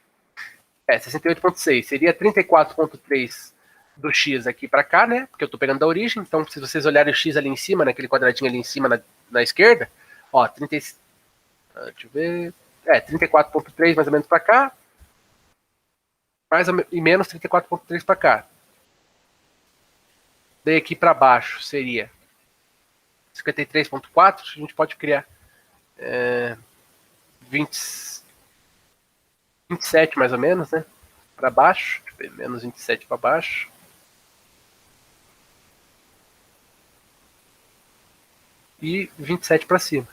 68.6. Seria 34.3 do X aqui para cá, né? Porque eu tô pegando da origem. Então, se vocês olharem o X ali em cima, naquele quadradinho ali em cima na esquerda, ó, 30, deixa eu ver. 34.3 mais ou menos para cá. Mais ou menos 34.3 para cá. Daí aqui para baixo seria 53.4. A gente pode criar 27 mais ou menos, né? Para baixo. Deixa eu ver, menos 27 para baixo. E 27 para cima.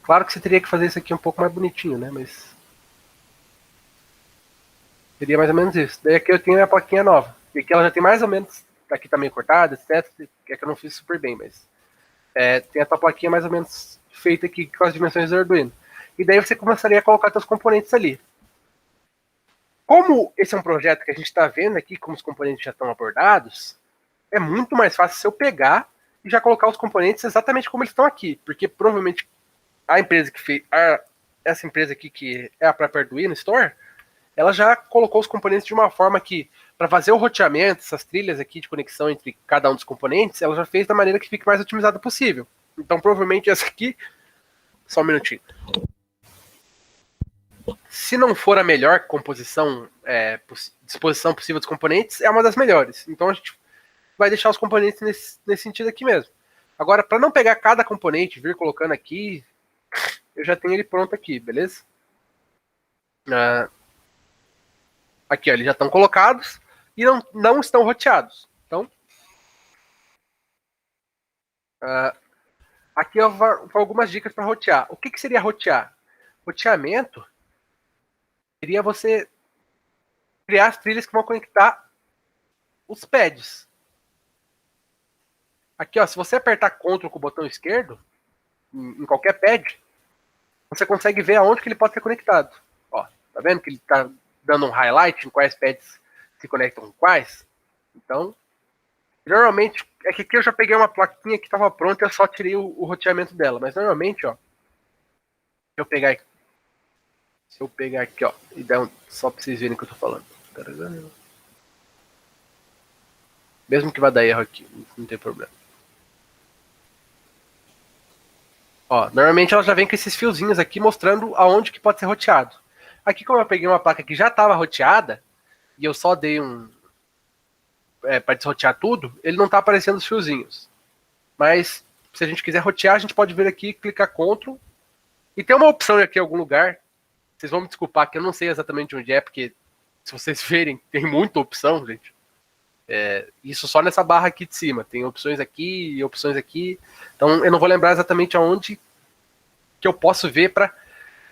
Claro que você teria que fazer isso aqui um pouco mais bonitinho, né? Mas seria mais ou menos isso. Daí aqui eu tenho a plaquinha nova. E aqui ela já tem mais ou menos, aqui tá meio cortada, etc. Que é que eu não fiz super bem, mas tem a tua plaquinha mais ou menos feita aqui com as dimensões do Arduino. E daí você começaria a colocar seus componentes ali. Como esse é um projeto que a gente está vendo aqui, como os componentes já estão abordados, é muito mais fácil se eu pegar e já colocar os componentes exatamente como eles estão aqui. Porque provavelmente a empresa que fez, essa empresa aqui que é a própria Arduino Store, ela já colocou os componentes de uma forma que, para fazer o roteamento, essas trilhas aqui de conexão entre cada um dos componentes, ela já fez da maneira que fique mais otimizada possível. Então provavelmente essa aqui, só um minutinho. Se não for a melhor composição, disposição possível dos componentes, é uma das melhores. Então a gente vai deixar os componentes nesse sentido aqui mesmo. Agora, para não pegar cada componente e vir colocando aqui, eu já tenho ele pronto aqui, beleza? Aqui, ó, eles já estão colocados e não estão roteados. Então, aqui eu vou algumas dicas para rotear. O que seria rotear? Roteamento seria você criar as trilhas que vão conectar os pads. Aqui, ó, se você apertar Ctrl com o botão esquerdo, em qualquer pad, você consegue ver aonde que ele pode ser conectado. Ó, tá vendo que ele está dando um highlight em quais pads se conectam com quais? Então, geralmente, é que aqui eu já peguei uma plaquinha que estava pronta e eu só tirei o roteamento dela. Mas normalmente, ó, se eu pegar aqui, ó, e dar só para vocês verem o que eu tô falando. Mesmo que vá dar erro aqui, não tem problema. Ó, normalmente ela já vem com esses fiozinhos aqui mostrando aonde que pode ser roteado. Aqui, como eu peguei uma placa que já estava roteada, e eu só dei para desrotear tudo, ele não está aparecendo os fiozinhos. Mas, se a gente quiser rotear, a gente pode vir aqui, clicar Ctrl, e tem uma opção aqui em algum lugar, vocês vão me desculpar que eu não sei exatamente onde é, porque se vocês verem, tem muita opção, gente. Isso só nessa barra aqui de cima. Tem opções aqui e opções aqui. Então eu não vou lembrar exatamente aonde que eu posso ver para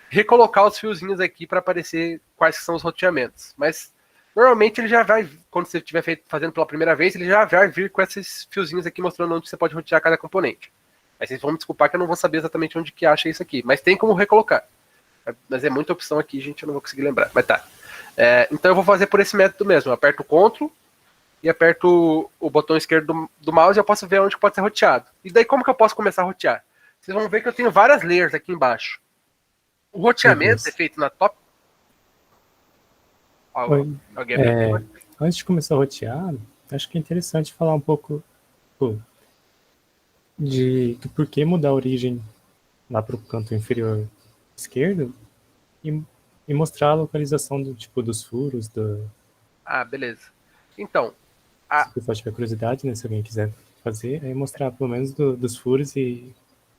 recolocar os fiozinhos aqui para aparecer quais são os roteamentos. Mas normalmente ele já vai, quando você estiver fazendo pela primeira vez, ele já vai vir com esses fiozinhos aqui mostrando onde você pode rotear cada componente. Aí vocês vão me desculpar que eu não vou saber exatamente onde que acha isso aqui. Mas tem como recolocar. Mas é muita opção aqui, gente, eu não vou conseguir lembrar. Mas tá. Então eu vou fazer por esse método mesmo. Eu aperto o Ctrl e aperto o botão esquerdo do mouse e eu posso ver onde pode ser roteado. E daí como que eu posso começar a rotear? Vocês vão ver que eu tenho várias layers aqui embaixo. O roteamento é feito na top... Antes de começar a rotear, acho que é interessante falar um pouco do porquê mudar a origem lá para o canto inferior esquerdo e mostrar a localização dos furos. beleza. Então, se o pessoal tiver curiosidade, né, se alguém quiser fazer, aí mostrar pelo menos dos furos e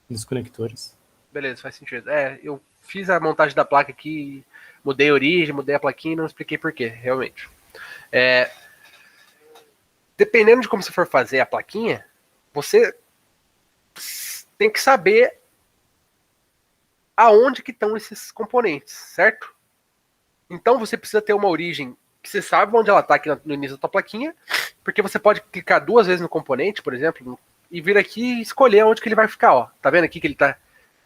dos conectores. Beleza, faz sentido. Eu fiz a montagem da placa aqui, mudei a origem, mudei a plaquinha e não expliquei porquê, realmente. Dependendo de como você for fazer a plaquinha, você tem que saber aonde que estão esses componentes, certo? Então você precisa ter uma origem que você sabe onde ela está aqui no início da tua plaquinha, porque você pode clicar 2 vezes no componente, por exemplo, e vir aqui e escolher onde que ele vai ficar, ó. Tá vendo aqui que ele tá...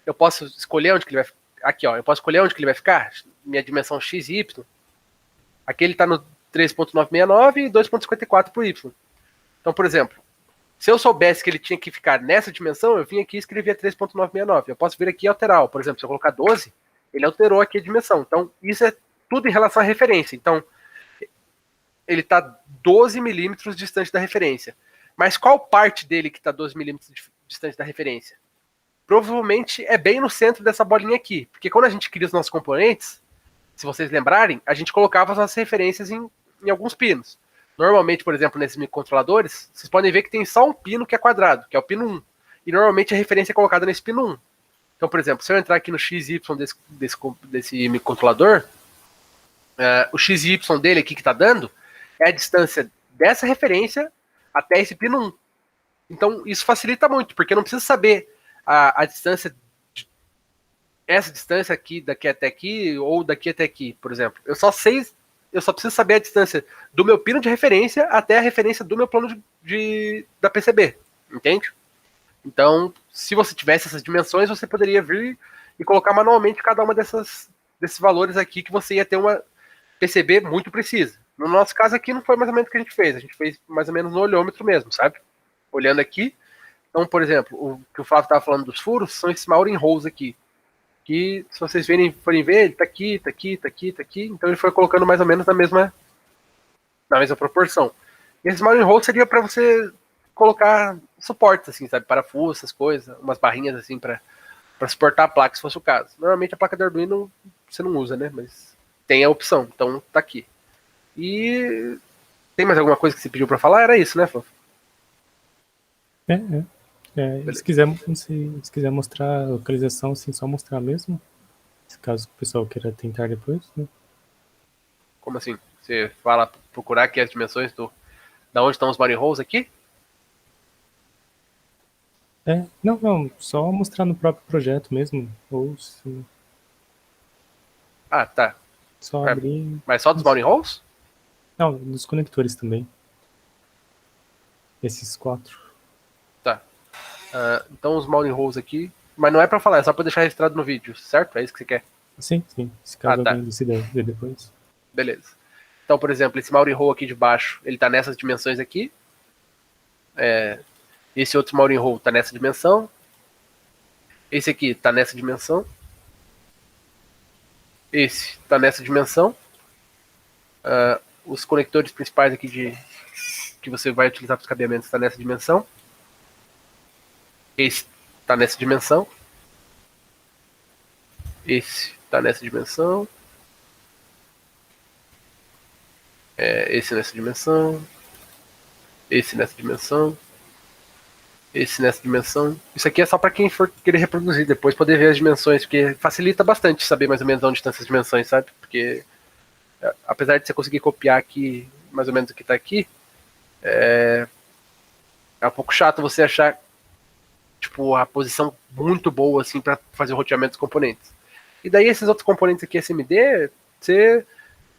Eu posso escolher onde que ele vai ficar. Aqui, ó. Eu posso escolher onde que ele vai ficar. Minha dimensão x, y. Aqui ele tá no 3.969 e 2.54 por Y. Então, por exemplo, se eu soubesse que ele tinha que ficar nessa dimensão, eu vim aqui e escrevia 3.969. Eu posso vir aqui e alterar. Por exemplo, se eu colocar 12, ele alterou aqui a dimensão. Então, isso é tudo em relação à referência. Então, ele está 12 milímetros distante da referência. Mas qual parte dele que está 12 milímetros distante da referência? Provavelmente é bem no centro dessa bolinha aqui. Porque quando a gente cria os nossos componentes, se vocês lembrarem, a gente colocava as nossas referências em alguns pinos. Normalmente, por exemplo, nesses microcontroladores, vocês podem ver que tem só um pino que é quadrado, que é o pino 1. E normalmente a referência é colocada nesse pino 1. Então, por exemplo, se eu entrar aqui no XY desse microcontrolador, o XY dele aqui que está dando é a distância dessa referência até esse pino 1. Então, isso facilita muito, porque eu não preciso saber a distância, essa distância aqui, daqui até aqui, ou daqui até aqui, por exemplo. Eu só preciso saber a distância do meu pino de referência até a referência do meu plano da PCB, entende? Então, se você tivesse essas dimensões, você poderia vir e colocar manualmente cada uma desses valores aqui, que você ia ter uma PCB muito precisa. No nosso caso aqui não foi mais ou menos o que a gente fez. A gente fez mais ou menos no olhômetro mesmo, sabe? Olhando aqui. Então, por exemplo, o que o Flávio estava falando dos furos são esses Maurin holes aqui. Que, se vocês forem ver, ele tá aqui, tá aqui, tá aqui, tá aqui. Então ele foi colocando mais ou menos na mesma proporção. E esses Maurin holes seria para você colocar suportes, assim, sabe? Parafusos, essas coisas. Umas barrinhas, assim, para suportar a placa, se fosse o caso. Normalmente a placa do Arduino você não usa, né? Mas tem a opção. Então tá aqui. E tem mais alguma coisa que você pediu para falar? Era isso, né, Flávio? Se quiser mostrar a localização, assim, só mostrar mesmo. Caso o pessoal queira tentar depois, né? Como assim? Você fala, procurar aqui as dimensões da onde estão os Maurin holes aqui? Não, só mostrar no próprio projeto mesmo. Ou se... Ah, tá. Só abrir. Mas só dos Maurin holes? Não, dos conectores também. Esses 4. Tá. Então os Maurin holes aqui. Mas não é pra falar, é só pra deixar registrado no vídeo, certo? É isso que você quer? Sim. Se caso alguém decida ver depois. Beleza. Então, por exemplo, esse Maurin hole aqui de baixo, ele tá nessas dimensões aqui. Esse outro Maurin hole tá nessa dimensão. Esse aqui tá nessa dimensão. Esse tá nessa dimensão. Os conectores principais aqui que você vai utilizar para os cabeamentos tá nessa dimensão. Esse tá nessa dimensão. Esse tá nessa dimensão. Esse nessa dimensão. Esse nessa dimensão. Esse nessa dimensão. Isso aqui é só para quem for querer reproduzir depois, poder ver as dimensões, porque facilita bastante saber mais ou menos onde estão essas dimensões, sabe? Porque apesar de você conseguir copiar aqui mais ou menos o que está aqui, é um pouco chato você achar tipo a posição muito boa assim para fazer o roteamento dos componentes. E daí esses outros componentes aqui SMD, você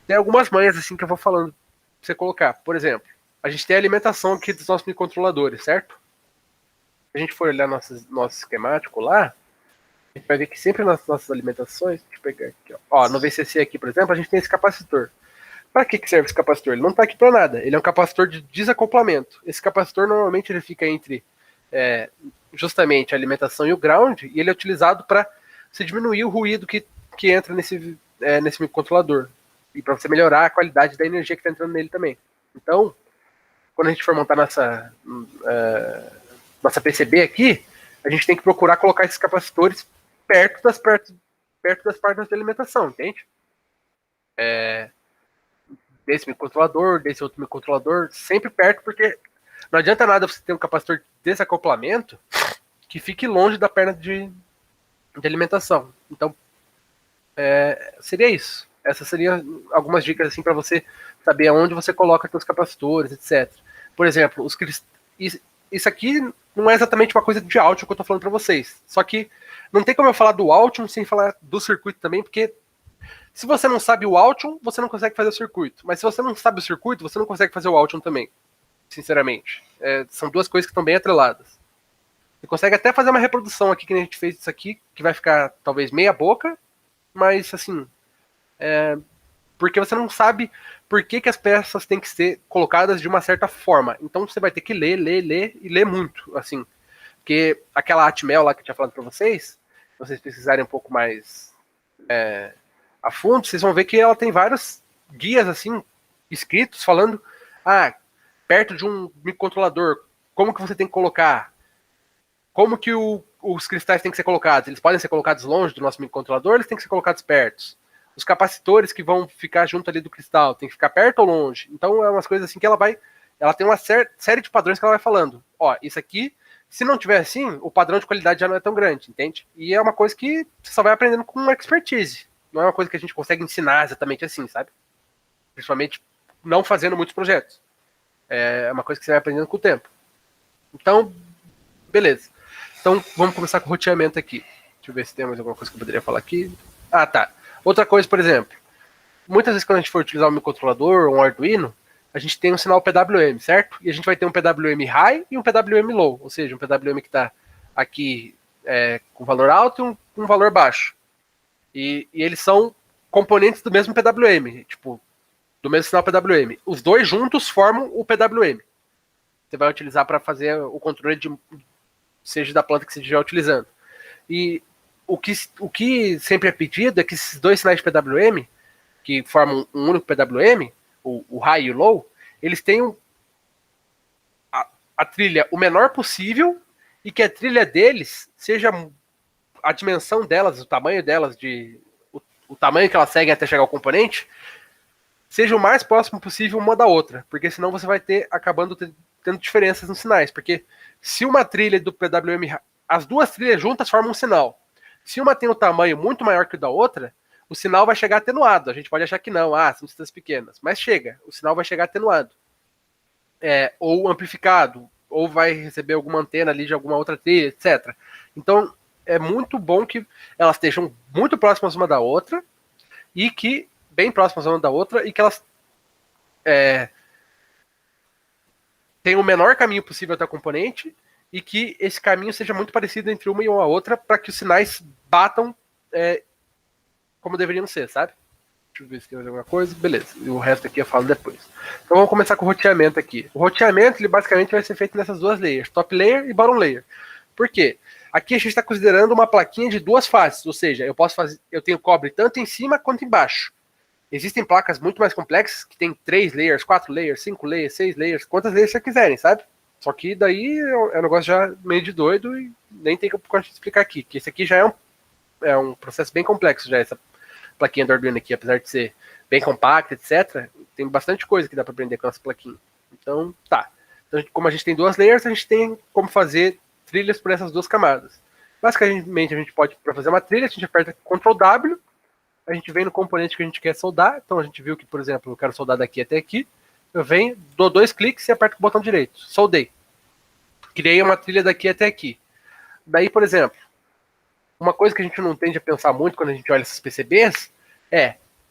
tem algumas manhas assim que eu vou falando pra você colocar. Por exemplo, a gente tem a alimentação aqui dos nossos microcontroladores, certo? Se a gente for olhar nosso esquemático lá, a gente vai ver que sempre nas nossas alimentações, deixa eu pegar aqui, ó, no VCC aqui, por exemplo, a gente tem esse capacitor. Para que serve esse capacitor? Ele não está aqui para nada. Ele é um capacitor de desacoplamento. Esse capacitor normalmente ele fica entre justamente a alimentação e o ground, e ele é utilizado para você diminuir o ruído que entra nesse microcontrolador e para você melhorar a qualidade da energia que está entrando nele também. Então, quando a gente for montar nossa PCB aqui, a gente tem que procurar colocar esses capacitores perto das partes de alimentação, entende? Desse microcontrolador, desse outro microcontrolador, sempre perto, porque não adianta nada você ter um capacitor de desacoplamento que fique longe da perna de alimentação. Então, seria isso. Essas seriam algumas dicas assim para você saber aonde você coloca seus capacitores, etc. Por exemplo, isso aqui não é exatamente uma coisa de Altium que eu estou falando para vocês. Só que não tem como eu falar do Altium sem falar do circuito também, porque se você não sabe o Altium, você não consegue fazer o circuito. Mas se você não sabe o circuito, você não consegue fazer o Altium também. Sinceramente. São duas coisas que estão bem atreladas. Você consegue até fazer uma reprodução aqui, que a gente fez isso aqui, que vai ficar talvez meia boca, mas assim, porque você não sabe por que as peças têm que ser colocadas de uma certa forma. Então você vai ter que ler e ler muito, assim. Porque aquela Atmel lá que eu tinha falado para vocês, se vocês precisarem um pouco mais a fundo, vocês vão ver que ela tem vários guias, assim, escritos, falando, perto de um microcontrolador, como que você tem que colocar, como que os cristais têm que ser colocados. Eles podem ser colocados longe do nosso microcontrolador, eles têm que ser colocados perto. Os capacitores que vão ficar junto ali do cristal, tem que ficar perto ou longe. Então é umas coisas assim que ela tem uma série de padrões que ela vai falando. Ó, isso aqui, se não tiver assim, o padrão de qualidade já não é tão grande, entende? E é uma coisa que você só vai aprendendo com uma expertise. Não é uma coisa que a gente consegue ensinar exatamente assim, sabe? Principalmente não fazendo muitos projetos. É uma coisa que você vai aprendendo com o tempo. Então, beleza. Então, vamos começar com o roteamento aqui. Deixa eu ver se tem mais alguma coisa que eu poderia falar aqui. Tá. Outra coisa, por exemplo. Muitas vezes quando a gente for utilizar um microcontrolador ou um Arduino, a gente tem um sinal PWM, certo? E a gente vai ter um PWM high e um PWM low. Ou seja, um PWM que está aqui com valor alto e um valor baixo. E eles são componentes do mesmo PWM. Tipo, do mesmo sinal PWM. Os dois juntos formam o PWM. Você vai utilizar para fazer o controle seja da planta que você estiver utilizando. E o que sempre é pedido é que esses dois sinais de PWM, que formam um único PWM, o high e o low, eles tenham a trilha o menor possível e que a trilha deles seja a dimensão delas, o tamanho delas, o tamanho que elas seguem até chegar ao componente, seja o mais próximo possível uma da outra, porque senão você vai acabando tendo diferenças nos sinais, porque se uma trilha do PWM, as duas trilhas juntas formam um sinal. Se uma tem um tamanho muito maior que o da outra, o sinal vai chegar atenuado. A gente pode achar que não, são distâncias pequenas, mas chega, o sinal vai chegar atenuado. Ou amplificado, ou vai receber alguma antena ali de alguma outra trilha, etc. Então, é muito bom que elas estejam muito próximas uma da outra, e que, bem próximas uma da outra, e que elas tenham o menor caminho possível até o componente, e que esse caminho seja muito parecido entre uma e uma outra, para que os sinais batam como deveriam ser, sabe? Deixa eu ver se tem mais alguma coisa. Beleza, e o resto aqui eu falo depois. Então vamos começar com o roteamento aqui. O roteamento, ele basicamente vai ser feito nessas duas layers, top layer e bottom layer. Por quê? Aqui a gente está considerando uma plaquinha de duas faces, ou seja, eu tenho cobre tanto em cima quanto embaixo. Existem placas muito mais complexas, que tem 3 layers, 4 layers, 5 layers, 6 layers, quantas layers você quiserem, sabe? Só que daí é um negócio já meio de doido e nem tem como a gente explicar aqui, que esse aqui já é um processo bem complexo, já essa plaquinha do Arduino aqui, apesar de ser bem compacta, etc., tem bastante coisa que dá para aprender com essa plaquinha. Então, tá. Então, como a gente tem duas layers, a gente tem como fazer trilhas por essas duas camadas. Basicamente, a gente pode, para fazer uma trilha, a gente aperta Ctrl W, a gente vem no componente que a gente quer soldar. Então, a gente viu que, por exemplo, eu quero soldar daqui até aqui. Eu venho, dou 2 cliques e aperto o botão direito. Soldei. Criei uma trilha daqui até aqui. Daí, por exemplo, uma coisa que a gente não tende a pensar muito quando a gente olha essas PCBs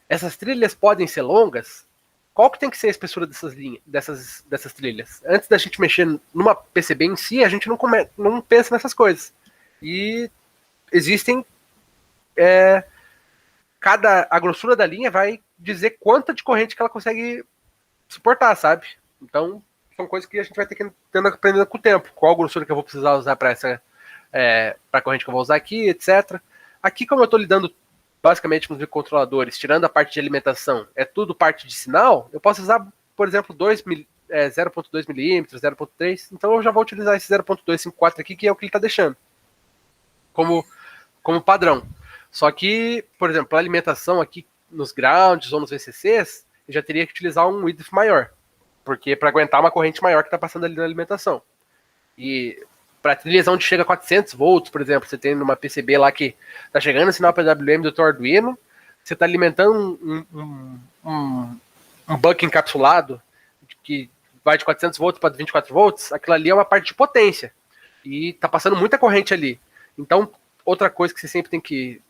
essas trilhas podem ser longas? Qual que tem que ser a espessura dessas trilhas? Antes da gente mexer numa PCB em si, a gente não pensa nessas coisas. E existem... a grossura da linha vai dizer quanta de corrente que ela consegue suportar, sabe? Então, são coisas que a gente vai ter que aprender com o tempo. Qual a grossura que eu vou precisar usar para a corrente que eu vou usar aqui, etc. Aqui, como eu estou lidando basicamente com os microcontroladores, tirando a parte de alimentação, é tudo parte de sinal, eu posso usar, por exemplo, 0.2 milímetros, 0.3, então eu já vou utilizar esse 0.254 aqui, que é o que ele está deixando como padrão. Só que, por exemplo, a alimentação aqui nos grounds ou nos VCCs, eu já teria que utilizar um width maior, porque para aguentar uma corrente maior que está passando ali na alimentação. E para trilhas onde chega a 400 volts, por exemplo, você tem numa PCB lá que está chegando o sinal PWM do teu Arduino, você está alimentando um buck encapsulado que vai de 400 volts para 24 volts, aquilo ali é uma parte de potência. E está passando muita corrente ali. Então, outra coisa que você sempre tem que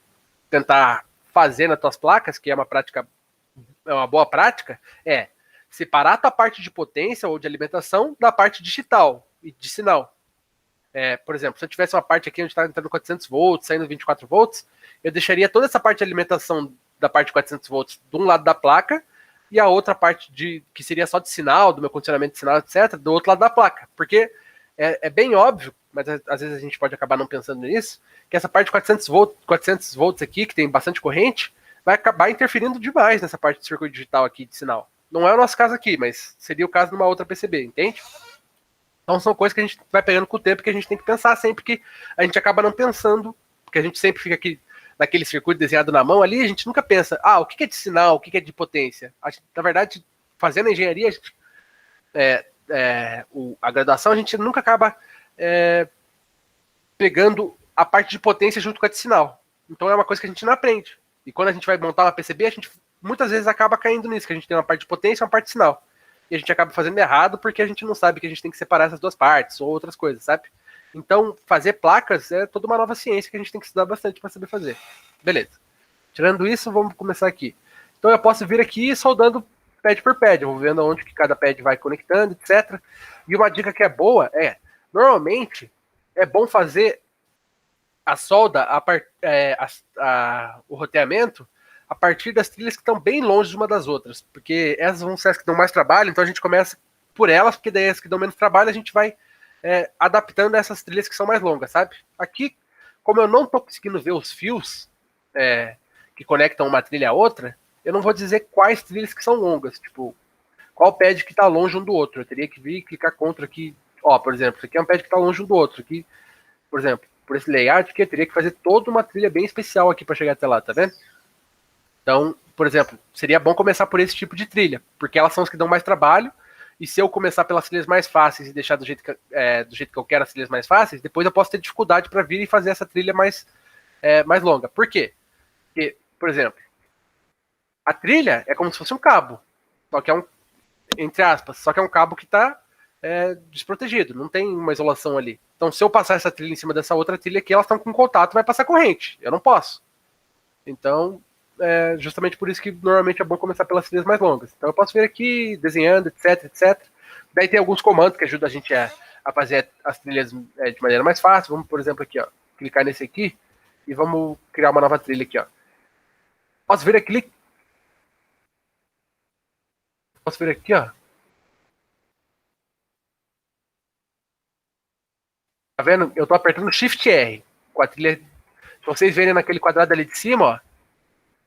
tentar fazer nas tuas placas, que é uma boa prática, é separar a tua parte de potência ou de alimentação da parte digital e de sinal. Por exemplo, se eu tivesse uma parte aqui onde está entrando 400 volts, saindo 24 volts, eu deixaria toda essa parte de alimentação da parte de 400 volts de um lado da placa e a outra parte que seria só de sinal, do meu condicionamento de sinal, etc., do outro lado da placa. Porque é bem óbvio, mas às vezes a gente pode acabar não pensando nisso, que essa parte de 400 volts aqui, que tem bastante corrente, vai acabar interferindo demais nessa parte do circuito digital aqui de sinal. Não é o nosso caso aqui, mas seria o caso de uma outra PCB, entende? Então são coisas que a gente vai pegando com o tempo que a gente tem que pensar sempre, que a gente acaba não pensando, porque a gente sempre fica aqui naquele circuito desenhado na mão ali, a gente nunca pensa, o que é de sinal, o que é de potência. Na verdade, fazendo a engenharia, a gente, a graduação, a gente nunca acaba pegando a parte de potência junto com a de sinal. Então é uma coisa que a gente não aprende. E quando a gente vai montar uma PCB, a gente muitas vezes acaba caindo nisso, que a gente tem uma parte de potência e uma parte de sinal. E a gente acaba fazendo errado porque a gente não sabe que a gente tem que separar essas duas partes ou outras coisas, sabe? Então, fazer placas é toda uma nova ciência que a gente tem que estudar bastante para saber fazer. Beleza. Tirando isso, vamos começar aqui. Então eu posso vir aqui soldando pad por pad, eu vou vendo onde que cada pad vai conectando, etc. E uma dica que é boa normalmente, é bom fazer a solda, o roteamento, a partir das trilhas que estão bem longe de uma das outras, porque essas vão ser as que dão mais trabalho, então a gente começa por elas, porque daí as que dão menos trabalho a gente vai adaptando essas trilhas que são mais longas, sabe? Aqui, como eu não estou conseguindo ver os fios que conectam uma trilha a outra, eu não vou dizer quais trilhas que são longas, tipo, qual pad que está longe um do outro. Eu teria que vir e clicar contra aqui. Ó, por exemplo, isso aqui é um pad que está longe um do outro. Aqui, por exemplo, por esse layout aqui, eu teria que fazer toda uma trilha bem especial aqui para chegar até lá, tá vendo? Então, por exemplo, seria bom começar por esse tipo de trilha, porque elas são as que dão mais trabalho, e se eu começar pelas trilhas mais fáceis e deixar do jeito que eu quero as trilhas mais fáceis, depois eu posso ter dificuldade para vir e fazer essa trilha mais longa. Por quê? Porque, por exemplo, a trilha é como se fosse um cabo, só que é entre aspas, só que é um cabo que está desprotegido, não tem uma isolação ali. Então, se eu passar essa trilha em cima dessa outra trilha aqui, elas estão com contato, vai passar corrente. Eu não posso. Então, justamente por isso que normalmente é bom começar pelas trilhas mais longas. Então, eu posso vir aqui desenhando, etc, etc. Daí tem alguns comandos que ajudam a gente a fazer as trilhas de maneira mais fácil. Vamos, por exemplo, aqui, ó, clicar nesse aqui e vamos criar uma nova trilha aqui, ó. Posso vir aqui, ó. Tá vendo? Eu tô apertando Shift R com a trilha. Se vocês verem naquele quadrado ali de cima, ó.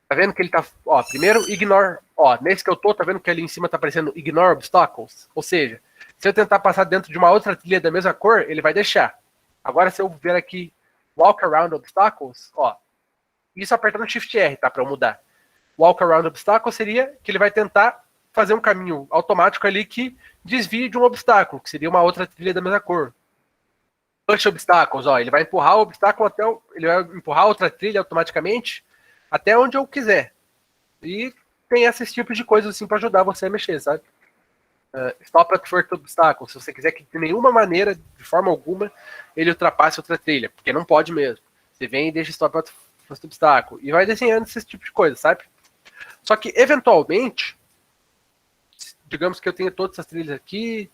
Tá vendo que ele tá. Ó, primeiro, ignore. Ó, nesse que eu tô, tá vendo que ali em cima tá aparecendo ignore obstacles? Ou seja, se eu tentar passar dentro de uma outra trilha da mesma cor, ele vai deixar. Agora, se eu ver aqui walk around obstacles, ó. Isso apertando Shift R, tá? Pra eu mudar. Walk around obstacles seria que ele vai tentar fazer um caminho automático ali que desvie de um obstáculo, que seria uma outra trilha da mesma cor. Push obstacles, ó, ele vai empurrar o obstáculo ele vai empurrar outra trilha automaticamente até onde eu quiser. E tem esses tipos de coisas assim para ajudar você a mexer, sabe? Stop at first obstacle, se você quiser que de nenhuma maneira, de forma alguma, ele ultrapasse outra trilha, porque não pode mesmo. Você vem e deixa stop at first obstacle e vai desenhando esse tipo de coisa, sabe? Só que eventualmente, digamos que eu tenho todas essas trilhas aqui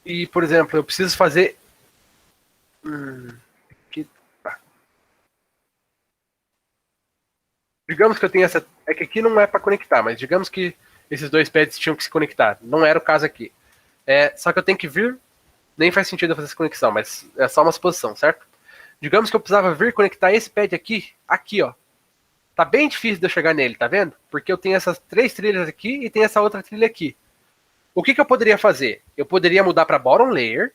e, por exemplo, eu preciso fazer. Aqui, tá. Digamos que eu tenho essa. É que aqui não é para conectar, mas digamos que esses dois pads tinham que se conectar. Não era o caso aqui. Só que eu tenho que vir. Nem faz sentido eu fazer essa conexão, mas é só uma suposição, certo? Digamos que eu precisava vir conectar esse pad aqui, ó. Tá bem difícil de eu chegar nele, tá vendo? Porque eu tenho essas 3 trilhas aqui e tem essa outra trilha aqui. O que eu poderia fazer? Eu poderia mudar para bottom layer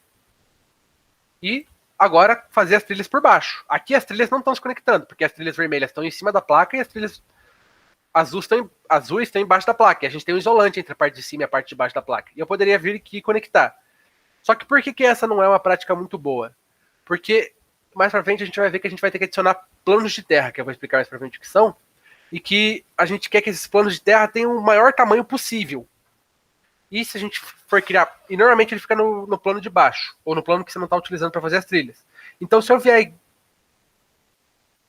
e agora fazer as trilhas por baixo. Aqui as trilhas não estão se conectando, porque as trilhas vermelhas estão em cima da placa e as trilhas azuis estão embaixo da placa. E a gente tem um isolante entre a parte de cima e a parte de baixo da placa. E eu poderia vir aqui e conectar. Só que por que essa não é uma prática muito boa? Porque mais pra frente a gente vai ver que a gente vai ter que adicionar planos de terra, que eu vou explicar mais pra frente o que são, e que a gente quer que esses planos de terra tenham o maior tamanho possível. E se a gente for criar... E normalmente ele fica no plano de baixo, ou no plano que você não está utilizando para fazer as trilhas. Então, se eu vier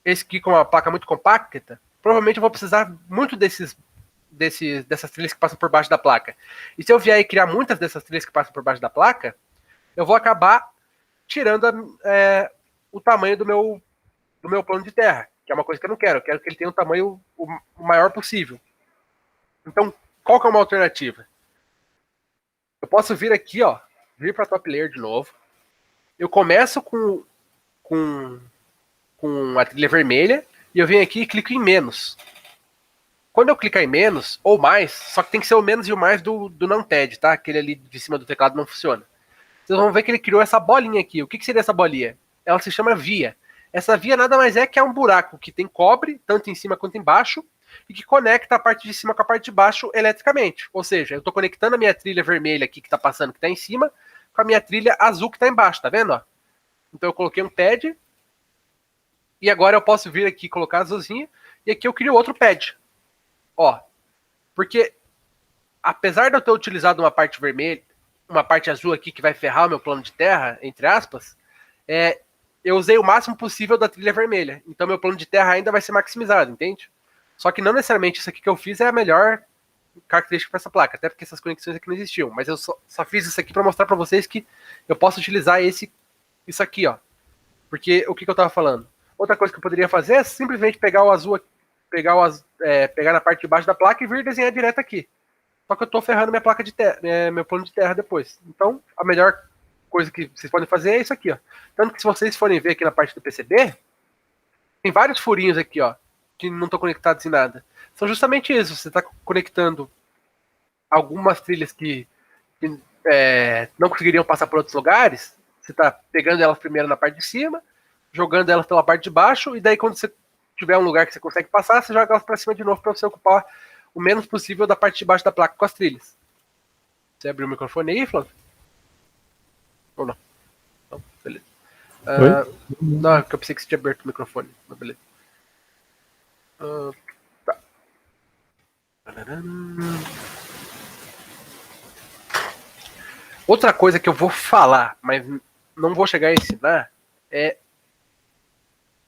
esse aqui com uma placa muito compacta, provavelmente eu vou precisar muito dessas trilhas que passam por baixo da placa. E se eu vier criar muitas dessas trilhas que passam por baixo da placa, eu vou acabar tirando o tamanho do meu plano de terra, que é uma coisa que eu não quero. Eu quero que ele tenha um tamanho o maior possível. Então, qual que é uma alternativa? Eu posso vir aqui, ó, vir para top layer de novo. Eu começo com a trilha vermelha e eu venho aqui e clico em menos. Quando eu clicar em menos ou mais, só que tem que ser o menos e o mais do numpad, tá? Aquele ali de cima do teclado não funciona. Vocês vão ver que ele criou essa bolinha aqui. O que seria essa bolinha? Ela se chama via. Essa via nada mais é que é um buraco que tem cobre, tanto em cima quanto embaixo, e que conecta a parte de cima com a parte de baixo eletricamente. Ou seja, eu estou conectando a minha trilha vermelha aqui que está passando, que está em cima, com a minha trilha azul que está embaixo, tá vendo? Ó? Então eu coloquei um pad, e agora eu posso vir aqui e colocar azulzinho, e aqui eu crio outro pad. Ó, porque apesar de eu ter utilizado uma parte vermelha, uma parte azul aqui que vai ferrar o meu plano de terra, entre aspas, eu usei o máximo possível da trilha vermelha. Então meu plano de terra ainda vai ser maximizado, entende? Só que não necessariamente isso aqui que eu fiz é a melhor característica para essa placa, até porque essas conexões aqui não existiam. Mas eu só fiz isso aqui para mostrar para vocês que eu posso utilizar isso aqui, ó. Porque o que eu estava falando? Outra coisa que eu poderia fazer é simplesmente pegar o azul, pegar na parte de baixo da placa e vir desenhar direto aqui. Só que eu estou ferrando minha placa de terra, meu plano de terra depois. Então, a melhor coisa que vocês podem fazer é isso aqui, ó. Tanto que se vocês forem ver aqui na parte do PCB, tem vários furinhos aqui, ó, que não estão conectados em nada. São justamente isso. Você está conectando algumas trilhas que não conseguiriam passar por outros lugares. Você está pegando elas primeiro na parte de cima, jogando elas pela parte de baixo, e daí quando você tiver um lugar que você consegue passar, você joga elas para cima de novo para você ocupar o menos possível da parte de baixo da placa com as trilhas. Você abriu o microfone aí, Flávio? Ou não? Não, beleza. Não, porque eu pensei que você tinha aberto o microfone. Mas beleza. Tá. Outra coisa que eu vou falar, mas não vou chegar a ensinar, é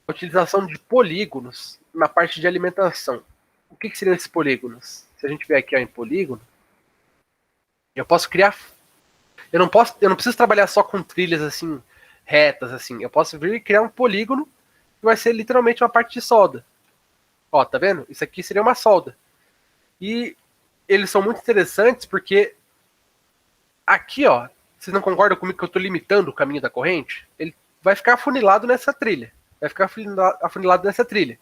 a utilização de polígonos na parte de alimentação. O que seriam esses polígonos? Se a gente vier aqui ó, em polígono, eu posso criar. Eu não preciso trabalhar só com trilhas assim, retas, assim. Eu posso vir e criar um polígono que vai ser literalmente uma parte de solda. Ó, tá vendo? Isso aqui seria uma solda. E eles são muito interessantes porque aqui, ó, vocês não concordam comigo que eu estou limitando o caminho da corrente? Ele vai ficar afunilado nessa trilha. Vai ficar afunilado nessa trilha.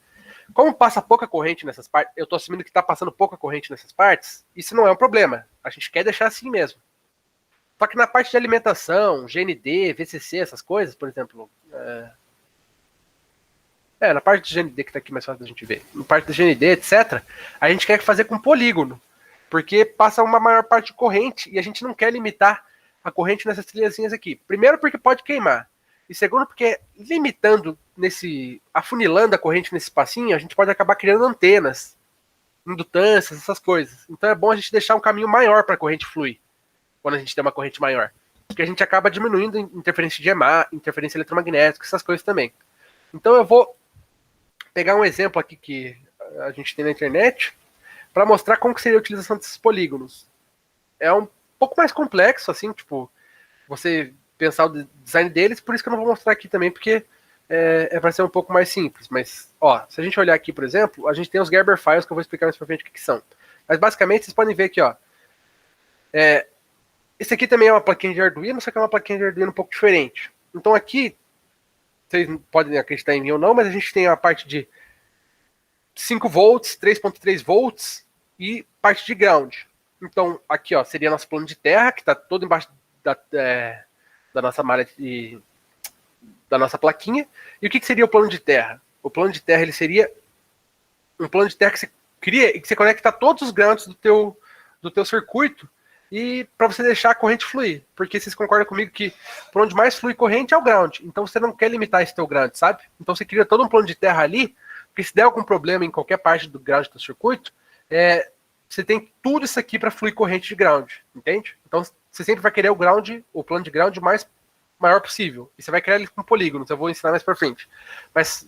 Como passa pouca corrente nessas partes, eu estou assumindo que está passando pouca corrente nessas partes, isso não é um problema. A gente quer deixar assim mesmo. Só que na parte de alimentação, GND, VCC, essas coisas, por exemplo, na parte de GND que está aqui mais fácil da gente ver, na parte de GND, etc., a gente quer fazer com polígono, porque passa uma maior parte de corrente e a gente não quer limitar a corrente nessas trilhazinhas aqui. Primeiro porque pode queimar, e segundo porque limitando, afunilando a corrente nesse espacinho, a gente pode acabar criando antenas, indutâncias, essas coisas. Então é bom a gente deixar um caminho maior para a corrente fluir, quando a gente tem uma corrente maior. Porque a gente acaba diminuindo interferência de EMA, interferência eletromagnética, essas coisas também. Então eu vou pegar um exemplo aqui que a gente tem na internet para mostrar como que seria a utilização desses polígonos. É um pouco mais complexo, assim, tipo, você pensar o design deles, por isso que eu não vou mostrar aqui também, porque para ser um pouco mais simples. Mas, ó, se a gente olhar aqui, por exemplo, a gente tem os Gerber Files, que eu vou explicar mais pra frente o que são. Mas basicamente, vocês podem ver aqui, ó, esse aqui também é uma plaquinha de Arduino, só que é uma plaquinha de Arduino um pouco diferente. Então aqui, vocês podem acreditar em mim ou não, mas a gente tem a parte de 5 volts, 3.3 volts e parte de ground. Então aqui ó, seria nosso plano de terra, que está todo embaixo da nossa malha da nossa plaquinha. E o que seria o plano de terra? O plano de terra ele seria um plano de terra que você cria e que você conecta todos os grounds do teu circuito, e para você deixar a corrente fluir. Porque vocês concordam comigo que por onde mais flui corrente é o ground. Então você não quer limitar esse teu ground, sabe? Então você cria todo um plano de terra ali, porque se der algum problema em qualquer parte do ground do circuito, você tem tudo isso aqui para fluir corrente de ground, entende? Então você sempre vai querer o plano de ground maior possível. E você vai criar ele com polígonos, eu vou ensinar mais para frente. Mas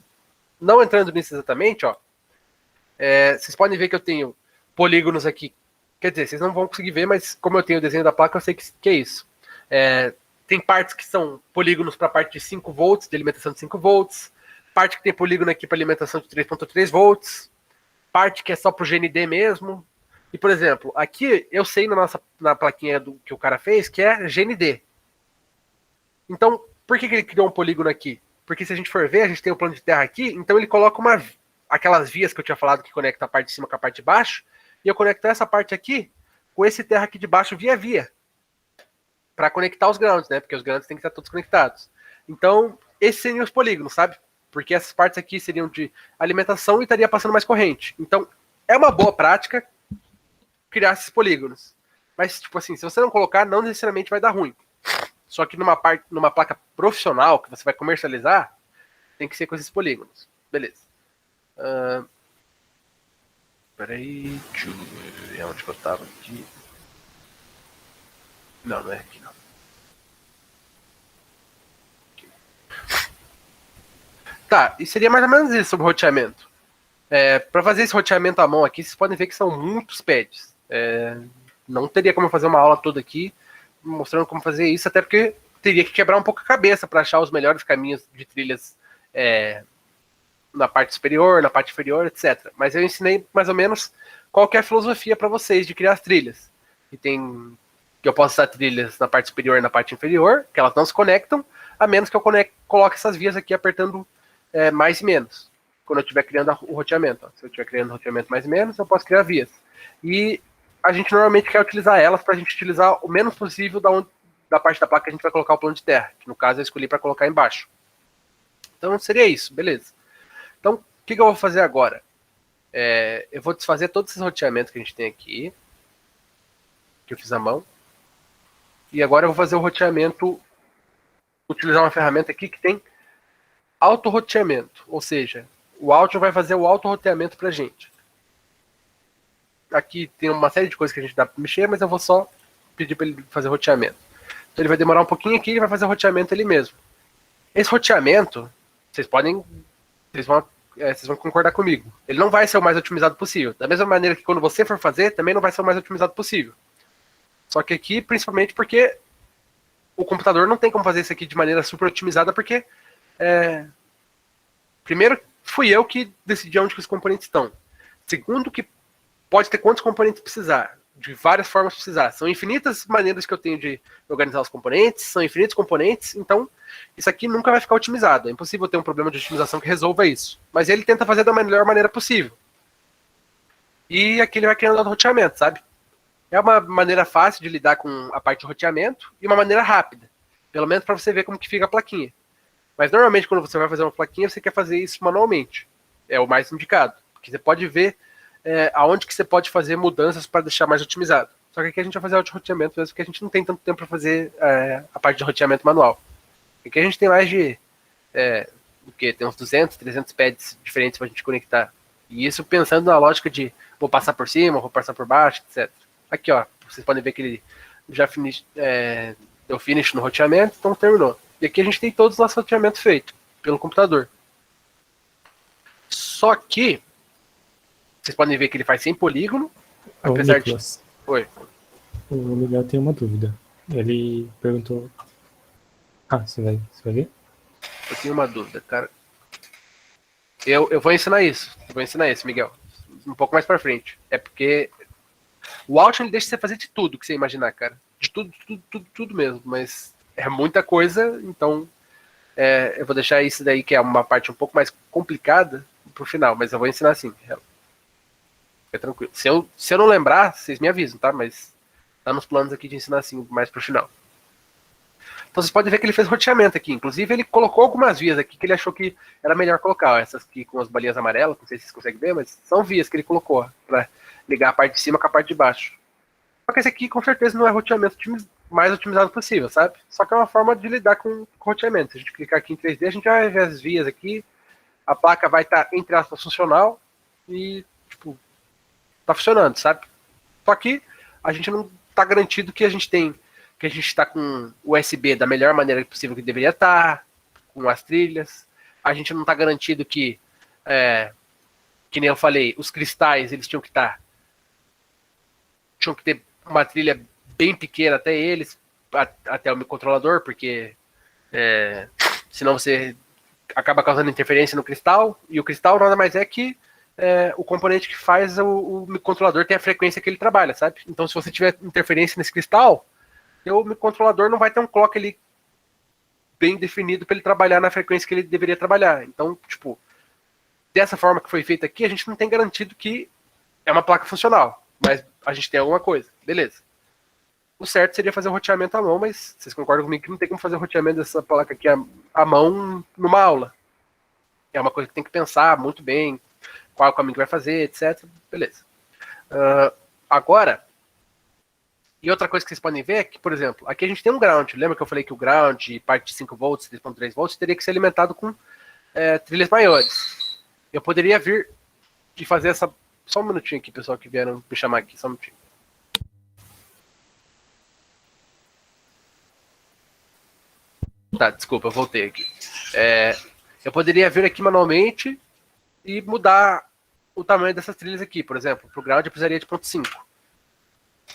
não entrando nisso exatamente, ó, vocês podem ver que eu tenho polígonos aqui. Quer dizer, vocês não vão conseguir ver, mas como eu tenho o desenho da placa, eu sei que é isso. Tem partes que são polígonos para a parte de 5 volts, de alimentação de 5 volts. parte que tem polígono aqui para alimentação de 3.3 volts, parte que é só pro GND mesmo. E, por exemplo, aqui eu sei na plaquinha que o cara fez que é GND. Então, por que ele criou um polígono aqui? Porque se a gente for ver, a gente tem o plano de terra aqui, então ele coloca aquelas vias que eu tinha falado que conecta a parte de cima com a parte de baixo, e eu conecto essa parte aqui com esse terra aqui de baixo via via. Para conectar os grounds, né? Porque os grounds têm que estar todos conectados. Então, esses seriam os polígonos, sabe? Porque essas partes aqui seriam de alimentação e estaria passando mais corrente. Então, é uma boa prática criar esses polígonos. Mas, tipo assim, se você não colocar, não necessariamente vai dar ruim. Só que numa placa profissional que você vai comercializar, tem que ser com esses polígonos. Beleza. Peraí, deixa eu ver onde que eu tava aqui. Não, não é aqui não. Aqui. Tá, e seria mais ou menos isso sobre roteamento. Para fazer esse roteamento à mão aqui, vocês podem ver que são muitos pads. Não teria como fazer uma aula toda aqui mostrando como fazer isso, até porque teria que quebrar um pouco a cabeça para achar os melhores caminhos de trilhas na parte superior, na parte inferior, etc. Mas eu ensinei mais ou menos qual que é a filosofia para vocês de criar as trilhas. E tem que eu posso usar trilhas na parte superior e na parte inferior, que elas não se conectam, a menos que eu coloque essas vias aqui apertando mais e menos, quando eu estiver criando o roteamento. Se eu estiver criando o roteamento mais e menos, eu posso criar vias. E a gente normalmente quer utilizar elas para a gente utilizar o menos possível da parte da placa que a gente vai colocar o plano de terra, que no caso eu escolhi para colocar embaixo. Então seria isso, beleza. Então, o que eu vou fazer agora? Eu vou desfazer todos esses roteamentos que a gente tem aqui, que eu fiz à mão, e agora eu vou fazer o roteamento, utilizar uma ferramenta aqui que tem auto-roteamento, ou seja, o Altium vai fazer o auto-roteamento para a gente. Aqui tem uma série de coisas que a gente dá para mexer, mas eu vou só pedir para ele fazer roteamento. Então ele vai demorar um pouquinho aqui e vai fazer o roteamento ele mesmo. Esse roteamento, vocês vão concordar comigo, ele não vai ser o mais otimizado possível. Da mesma maneira que quando você for fazer, também não vai ser o mais otimizado possível. Só que aqui, principalmente porque o computador não tem como fazer isso aqui de maneira super otimizada, porque primeiro, fui eu que decidi onde que os componentes estão. Segundo, que pode ter quantos componentes precisar, de várias formas precisar. São infinitas maneiras que eu tenho de organizar os componentes, são infinitos componentes, então isso aqui nunca vai ficar otimizado. É impossível ter um problema de otimização que resolva isso. Mas ele tenta fazer da melhor maneira possível. E aqui ele vai criando o roteamento, sabe? É uma maneira fácil de lidar com a parte de roteamento e uma maneira rápida. Pelo menos para você ver como que fica a plaquinha. Mas normalmente quando você vai fazer uma plaquinha, você quer fazer isso manualmente. É o mais indicado. Porque você pode ver aonde que você pode fazer mudanças para deixar mais otimizado. Só que aqui a gente vai fazer auto-roteamento mesmo, porque a gente não tem tanto tempo para fazer a parte de roteamento manual. Aqui a gente tem mais de tem uns 200, 300 pads diferentes para a gente conectar. E isso pensando na lógica de vou passar por cima, vou passar por baixo, etc. Aqui, ó, vocês podem ver que ele já deu finish no roteamento, então terminou. E aqui a gente tem todos os nossos roteamentos feitos pelo computador. Só que vocês podem ver que ele faz sem polígono, apesar de... Oi. O Miguel tem uma dúvida. Ele perguntou... você vai ver? Eu tenho uma dúvida, cara. Eu vou ensinar isso. Eu vou ensinar isso, Miguel. Um pouco mais pra frente. É porque o Altium ele deixa você fazer de tudo que você imaginar, cara. De tudo mesmo. Mas é muita coisa, então eu vou deixar isso daí, que é uma parte um pouco mais complicada, pro final. Mas eu vou ensinar assim. Fica tranquilo. Se eu não lembrar, vocês me avisam, tá? Mas tá nos planos aqui de ensinar assim mais pro final. Então vocês podem ver que ele fez roteamento aqui. Inclusive ele colocou algumas vias aqui que ele achou que era melhor colocar. Essas aqui com as bolinhas amarelas, não sei se vocês conseguem ver, mas são vias que ele colocou para ligar a parte de cima com a parte de baixo. Só que esse aqui com certeza não é roteamento mais otimizado possível, sabe? Só que é uma forma de lidar com roteamento. Se a gente clicar aqui em 3D, a gente vai ver as vias aqui. A placa vai estar, entre aspas, funcional e, tipo, tá funcionando, sabe? Só que a gente não tá garantido que a gente está com o USB da melhor maneira possível que deveria estar, com as trilhas. A gente não está garantido que nem eu falei, os cristais eles tinham que ter uma trilha bem pequena até eles, até o microcontrolador, porque senão você acaba causando interferência no cristal, e o cristal nada mais é que o componente que faz o microcontrolador ter a frequência que ele trabalha, sabe? Então, se você tiver interferência nesse cristal, o microcontrolador não vai ter um clock ali bem definido para ele trabalhar na frequência que ele deveria trabalhar. Então, tipo, dessa forma que foi feita aqui, a gente não tem garantido que é uma placa funcional, mas a gente tem alguma coisa, beleza. O certo seria fazer o roteamento à mão, mas vocês concordam comigo que não tem como fazer o roteamento dessa placa aqui à mão numa aula. É uma coisa que tem que pensar muito bem, qual caminho que vai fazer, etc. Beleza. Agora, e outra coisa que vocês podem ver é que, por exemplo, aqui a gente tem um ground. Lembra que eu falei que o ground, parte de 5 volts, 3.3 volts, teria que ser alimentado com trilhas maiores. Eu poderia vir e fazer essa... Só um minutinho aqui, pessoal, que vieram me chamar aqui, só um minutinho. Tá, desculpa, eu voltei aqui. Eu poderia vir aqui manualmente e mudar o tamanho dessas trilhas aqui. Por exemplo, para o ground eu precisaria de 0.5.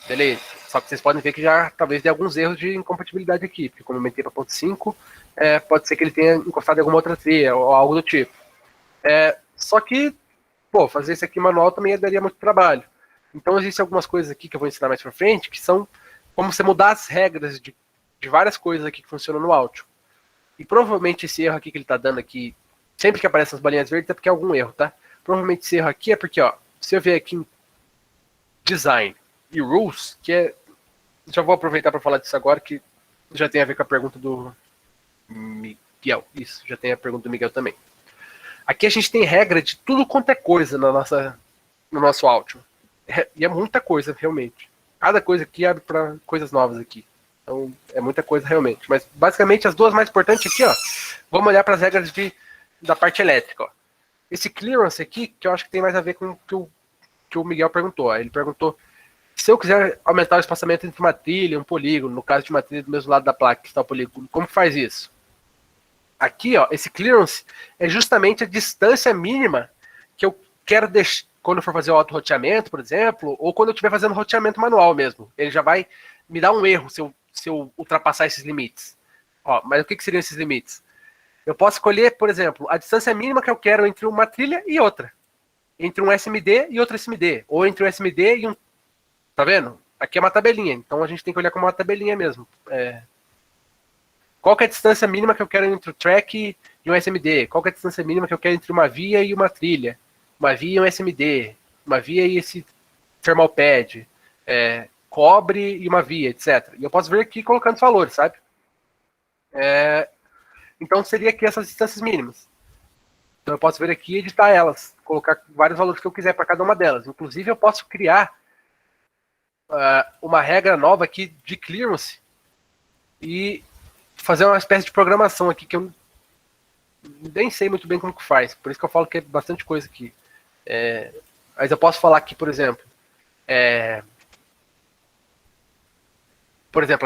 Beleza. Só que vocês podem ver que já talvez dê alguns erros de incompatibilidade aqui. Porque como eu aumentei para 0.5, pode ser que ele tenha encostado em alguma outra trilha ou algo do tipo. Só que, pô, fazer isso aqui manual também daria muito trabalho. Então existem algumas coisas aqui que eu vou ensinar mais para frente, que são como você mudar as regras de várias coisas aqui que funcionam no áudio. E provavelmente esse erro aqui que ele tá dando aqui, sempre que aparecem as bolinhas verdes, é porque é algum erro, tá? Provavelmente esse erro aqui é porque, ó, se eu ver aqui em Design e Rules, que é... Já vou aproveitar para falar disso agora, que já tem a ver com a pergunta do Miguel. Isso, já tem a pergunta do Miguel também. Aqui a gente tem regra de tudo quanto é coisa no nosso áudio. E é muita coisa, realmente. Cada coisa aqui abre para coisas novas aqui. Então, é muita coisa realmente. Mas, basicamente, as duas mais importantes aqui, ó. Vamos olhar para as regras da parte elétrica, ó. Esse clearance aqui, que eu acho que tem mais a ver com o que o Miguel perguntou. Ó. Ele perguntou se eu quiser aumentar o espaçamento entre uma trilha e um polígono, no caso de uma trilha do mesmo lado da placa que está o polígono, como que faz isso? Aqui, ó, esse clearance é justamente a distância mínima que eu quero deixar quando eu for fazer o auto-roteamento, por exemplo, ou quando eu estiver fazendo roteamento manual mesmo. Ele já vai me dar um erro se eu ultrapassar esses limites. Ó, mas o que seriam esses limites? Eu posso escolher, por exemplo, a distância mínima que eu quero entre uma trilha e outra. Entre um SMD e outro SMD. Ou entre um SMD e um... Tá vendo? Aqui é uma tabelinha. Então a gente tem que olhar como uma tabelinha mesmo. Qual que é a distância mínima que eu quero entre o track e um SMD? Qual que é a distância mínima que eu quero entre uma via e uma trilha? Uma via e um SMD. Uma via e esse thermal pad. Cobre e uma via, etc. E eu posso ver aqui colocando os valores, sabe? Então seria aqui essas distâncias mínimas. Então eu posso vir aqui e editar elas, colocar vários valores que eu quiser para cada uma delas. Inclusive eu posso criar uma regra nova aqui de clearance e fazer uma espécie de programação aqui que eu nem sei muito bem como que faz. Por isso que eu falo que é bastante coisa aqui. Mas eu posso falar aqui, por exemplo,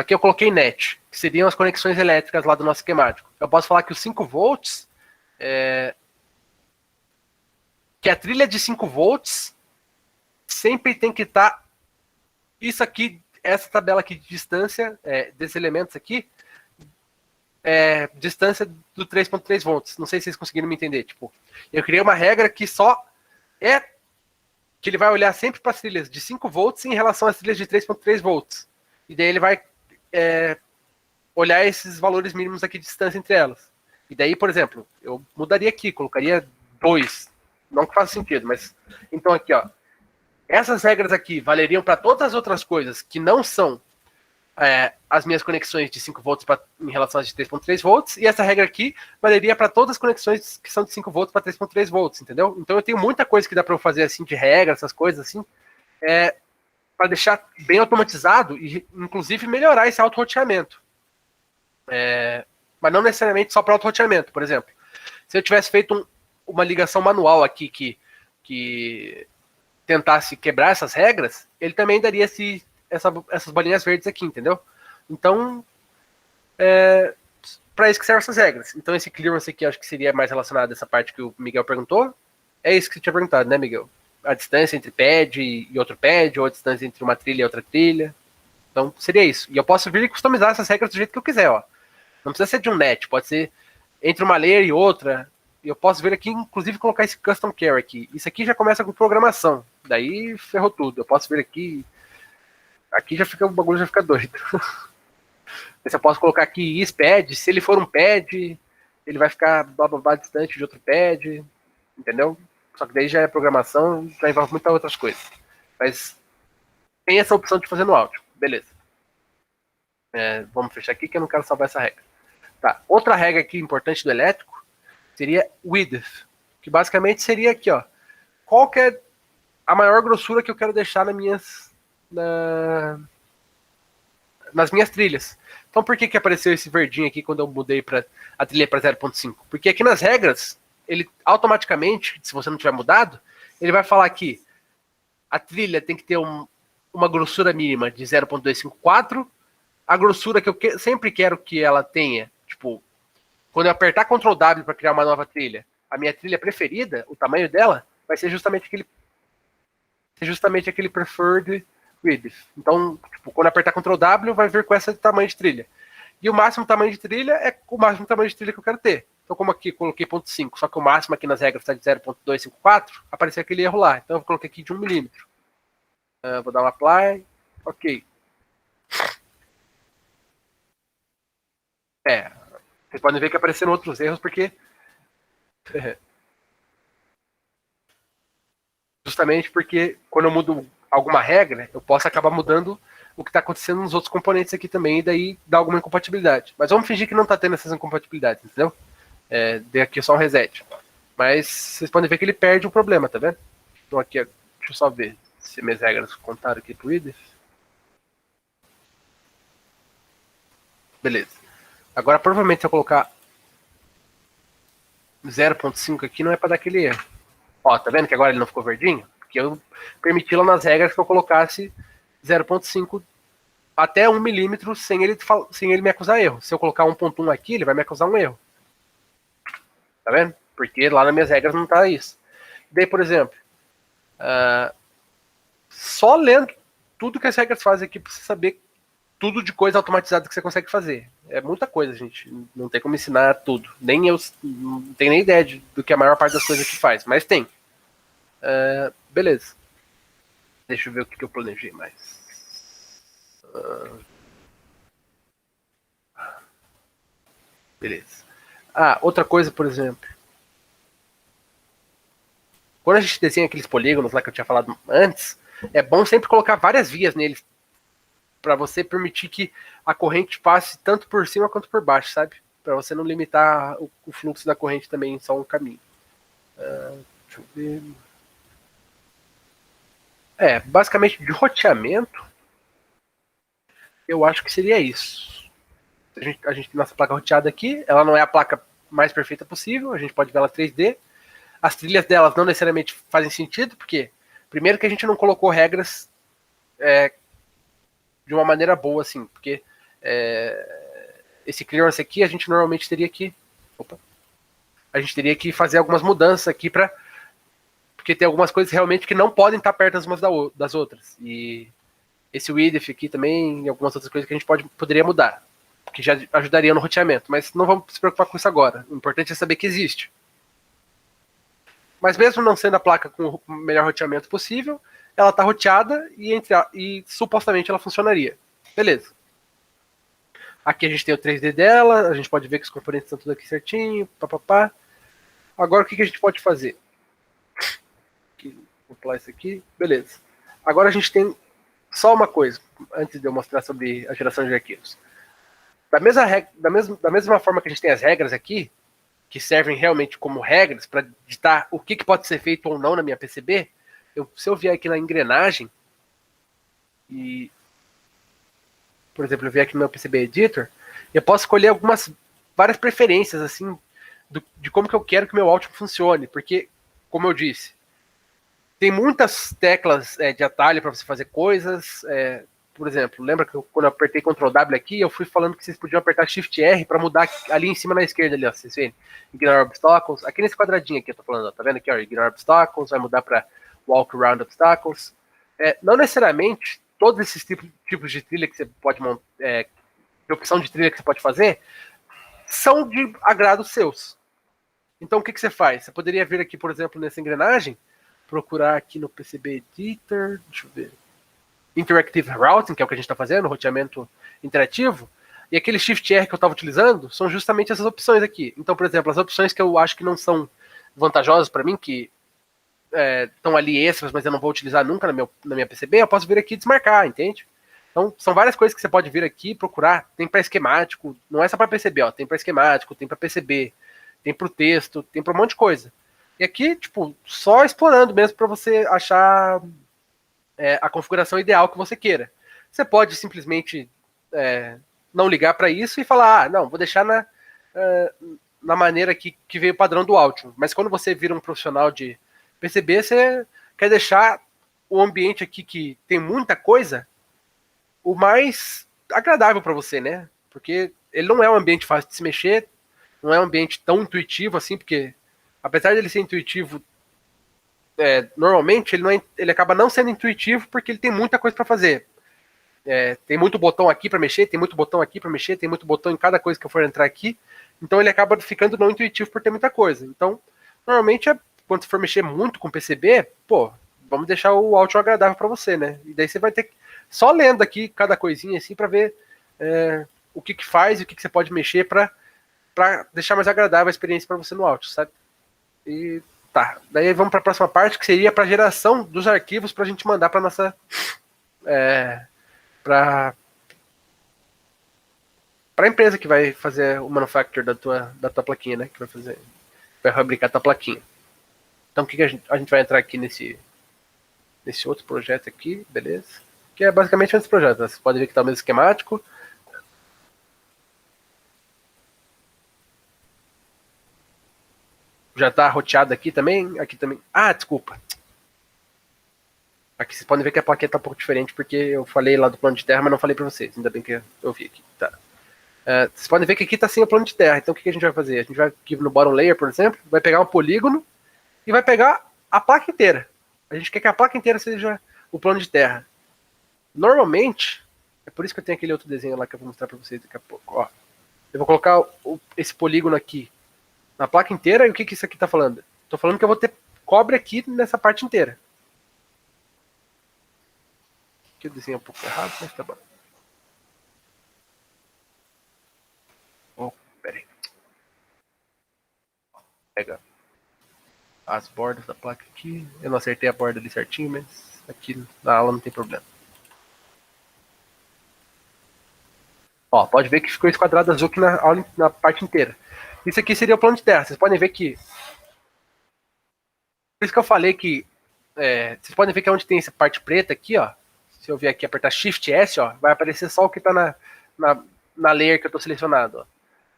aqui eu coloquei net, que seriam as conexões elétricas lá do nosso esquemático. Eu posso falar que os 5 volts, que a trilha de 5 volts sempre tem que estar, isso aqui, essa tabela aqui de distância, desses elementos aqui, distância do 3.3 volts. Não sei se vocês conseguiram me entender. Tipo, eu criei uma regra que só que ele vai olhar sempre para as trilhas de 5 volts em relação às trilhas de 3.3 volts. E daí ele vai olhar esses valores mínimos aqui de distância entre elas. E daí, por exemplo, eu mudaria aqui, colocaria 2. Não que faça sentido, mas... Então aqui, ó. Essas regras aqui valeriam para todas as outras coisas que não são as minhas conexões de 5 volts em relação às de 3.3 volts, e essa regra aqui valeria para todas as conexões que são de 5 volts para 3.3 volts, entendeu? Então eu tenho muita coisa que dá para eu fazer assim de regra, essas coisas assim, para deixar bem automatizado e inclusive melhorar esse auto-roteamento. Mas não necessariamente só para auto-roteamento. Por exemplo, se eu tivesse feito uma ligação manual aqui que tentasse quebrar essas regras, ele também daria essas bolinhas verdes aqui, entendeu? Então, para isso que servem essas regras. Então esse clearance aqui acho que seria mais relacionado a essa parte que o Miguel perguntou. É isso que você tinha perguntado, né, Miguel? A distância entre pad e outro pad, ou a distância entre uma trilha e outra trilha. Então seria isso. E eu posso vir e customizar essas regras do jeito que eu quiser, ó. Não precisa ser de um net, pode ser entre uma layer e outra, eu posso ver aqui, inclusive, colocar esse custom care aqui. Isso aqui já começa com programação. Daí ferrou tudo. Eu posso ver aqui. Aqui já fica, o bagulho já fica doido. Eu posso colocar aqui isPad. Se ele for um pad, ele vai ficar blá, blá, blá, distante de outro pad. Entendeu? Só que daí já é programação, já envolve muitas outras coisas. Mas tem essa opção de fazer no áudio. Beleza. Vamos fechar aqui que eu não quero salvar essa regra. Tá. Outra regra aqui importante do elétrico seria width, que basicamente seria aqui, ó. Qual que é a maior grossura que eu quero deixar nas minhas trilhas? Então por que apareceu esse verdinho aqui quando eu mudei a trilha para 0.5? Porque aqui nas regras, ele automaticamente, se você não tiver mudado, ele vai falar que a trilha tem que ter uma grossura mínima de 0.254. A grossura que eu sempre quero que ela tenha, tipo, quando eu apertar Ctrl W para criar uma nova trilha, a minha trilha preferida, o tamanho dela, vai ser justamente aquele preferred width. Então, tipo, quando eu apertar Ctrl W, vai vir com esse tamanho de trilha. E o máximo tamanho de trilha é o máximo tamanho de trilha que eu quero ter. Então, como aqui coloquei 0.5, só que o máximo aqui nas regras está de 0.254, apareceu aquele erro lá. Então, eu coloquei aqui de 1 milímetro. Vou dar um apply. Ok. Vocês podem ver que apareceram outros erros, porque justamente porque quando eu mudo alguma regra, eu posso acabar mudando o que está acontecendo nos outros componentes aqui também, e daí dá alguma incompatibilidade. Mas vamos fingir que não está tendo essas incompatibilidades, entendeu? Dei aqui só um reset. Mas vocês podem ver que ele perde o problema, tá vendo? Então aqui, deixa eu só ver se minhas regras contaram aqui pro width. Beleza. Agora, provavelmente, se eu colocar 0.5 aqui, não é para dar aquele erro. Ó, tá vendo que agora ele não ficou verdinho? Porque eu permiti lá nas regras que eu colocasse 0.5 até 1 milímetro sem ele me acusar erro. Se eu colocar 1.1 aqui, ele vai me acusar um erro. Tá vendo? Porque lá nas minhas regras não tá isso. Daí, por exemplo, só lendo tudo que as regras fazem aqui pra você saber tudo de coisa automatizada que você consegue fazer. É muita coisa, gente. Não tem como ensinar tudo. Nem eu não tenho nem ideia do que a maior parte das coisas que faz, mas tem. Beleza. Deixa eu ver o que eu planejei mais. Beleza. Outra coisa, por exemplo. Quando a gente desenha aqueles polígonos lá que eu tinha falado antes, é bom sempre colocar várias vias neles para você permitir que a corrente passe tanto por cima quanto por baixo, sabe? Para você não limitar o fluxo da corrente também em só um caminho. Deixa eu ver. Basicamente de roteamento, eu acho que seria isso. A gente tem nossa placa roteada aqui, ela não é a placa mais perfeita possível, a gente pode ver ela 3D. As trilhas delas não necessariamente fazem sentido, porque primeiro que a gente não colocou regras de uma maneira boa, assim, porque esse clearance aqui a gente normalmente teria que fazer algumas mudanças aqui porque tem algumas coisas realmente que não podem estar perto umas das outras. E esse width aqui também, e algumas outras coisas que a gente poderia mudar, que já ajudaria no roteamento, mas não vamos se preocupar com isso agora. O importante é saber que existe. Mas mesmo não sendo a placa com o melhor roteamento possível, ela está roteada e supostamente ela funcionaria. Beleza. Aqui a gente tem o 3D dela, a gente pode ver que os componentes estão tudo aqui certinho, papapá. Agora o que a gente pode fazer? Vou pular isso aqui, beleza. Agora a gente tem só uma coisa, antes de eu mostrar sobre a geração de arquivos. Da mesma forma que a gente tem as regras aqui, que servem realmente como regras para ditar o que pode ser feito ou não na minha PCB, se eu vier aqui na engrenagem e, por exemplo, eu vier aqui no meu PCB Editor, eu posso escolher várias preferências assim de como que eu quero que o meu Output funcione, porque, como eu disse, tem muitas teclas de atalho para você fazer coisas. Por exemplo, lembra que quando eu apertei Ctrl W aqui, eu fui falando que vocês podiam apertar Shift R para mudar ali em cima na esquerda ali, ó, vocês veem? Ignore Obstacles. Aqui nesse quadradinho aqui eu tô falando, ó, tá vendo aqui, ó, Ignore Obstacles, vai mudar para Walk Around Obstacles. Não necessariamente todos esses tipos de trilha que você pode montar, de opção de trilha que você pode fazer, são de agrado seus. Então, o que você faz? Você poderia vir aqui, por exemplo, nessa engrenagem, procurar aqui no PCB Editor, deixa eu ver, Interactive Routing, que é o que a gente está fazendo, roteamento interativo, e aquele Shift R que eu estava utilizando são justamente essas opções aqui. Então, por exemplo, as opções que eu acho que não são vantajosas para mim, que estão ali extras, mas eu não vou utilizar nunca na minha PCB, eu posso vir aqui e desmarcar, entende? Então, são várias coisas que você pode vir aqui e procurar. Tem para esquemático, não é só para PCB, ó, tem para esquemático, tem para PCB, tem para o texto, tem para um monte de coisa. E aqui, tipo, só explorando mesmo para você achar a configuração ideal que você queira. Você pode simplesmente não ligar para isso e falar, não, vou deixar na maneira que veio o padrão do áudio. Mas quando você vira um profissional de PCB, você quer deixar o ambiente aqui que tem muita coisa o mais agradável para você, né? Porque ele não é um ambiente fácil de se mexer, não é um ambiente tão intuitivo assim, porque apesar dele ser intuitivo, normalmente ele acaba não sendo intuitivo porque ele tem muita coisa para fazer. Tem muito botão aqui para mexer, tem muito botão aqui para mexer, tem muito botão em cada coisa que eu for entrar aqui. Então ele acaba ficando não intuitivo por ter muita coisa. Então, normalmente, quando você for mexer muito com PCB, vamos deixar o áudio agradável para você, né? E daí você vai ter que só lendo aqui cada coisinha assim para ver o que faz e o que você pode mexer para deixar mais agradável a experiência para você no áudio, sabe? E tá, daí vamos para a próxima parte, que seria para a geração dos arquivos para a gente mandar para nossa para a empresa que vai fazer o manufacture da tua plaquinha, né? Que vai fabricar a tua plaquinha. Então, o que a gente vai entrar aqui nesse outro projeto aqui, beleza? Que é basicamente esse projeto. Né? Você pode ver que está o mesmo esquemático. Já está roteado aqui também. Aqui também. Ah, desculpa. Aqui vocês podem ver que a plaquinha está um pouco diferente, porque eu falei lá do plano de terra, mas não falei para vocês. Ainda bem que eu vi aqui. Tá. Vocês podem ver que aqui está sem o plano de terra. Então o que a gente vai fazer? A gente vai aqui no bottom layer, por exemplo, vai pegar um polígono e vai pegar a placa inteira. A gente quer que a placa inteira seja o plano de terra. Normalmente, é por isso que eu tenho aquele outro desenho lá que eu vou mostrar para vocês daqui a pouco. Ó, eu vou colocar esse polígono aqui na placa inteira. E o que isso aqui está falando? Estou falando que eu vou ter cobre aqui nessa parte inteira. Aqui eu desenhei um pouco errado, mas tá bom. Pera aí. Pega as bordas da placa aqui. Eu não acertei a borda ali certinho, mas aqui na aula não tem problema. Ó, pode ver que ficou esse quadrado azul aqui na parte inteira. Isso aqui seria o plano de terra. Vocês podem ver que... Por isso que eu falei que... vocês podem ver que onde tem essa parte preta aqui, ó. Se eu vier aqui apertar Shift S, ó, vai aparecer só o que está na layer que eu estou selecionado. Ó.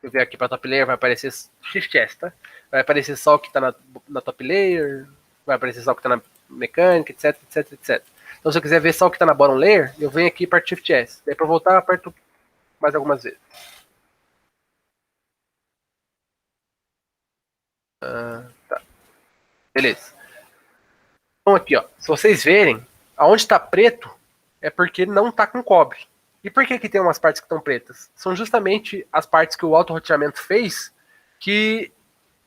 Se eu vier aqui para top layer, vai aparecer Shift S, tá? Vai aparecer só o que está na top layer, vai aparecer só o que está na mecânica, etc, etc, etc. Então, se eu quiser ver só o que está na bottom layer, eu venho aqui para Shift S. Daí, para voltar, eu aperto mais algumas vezes. Tá. Beleza. Então, aqui, ó. Se vocês verem, aonde está preto é porque não está com cobre. E por que tem umas partes que estão pretas? São justamente as partes que o auto-roteamento fez, que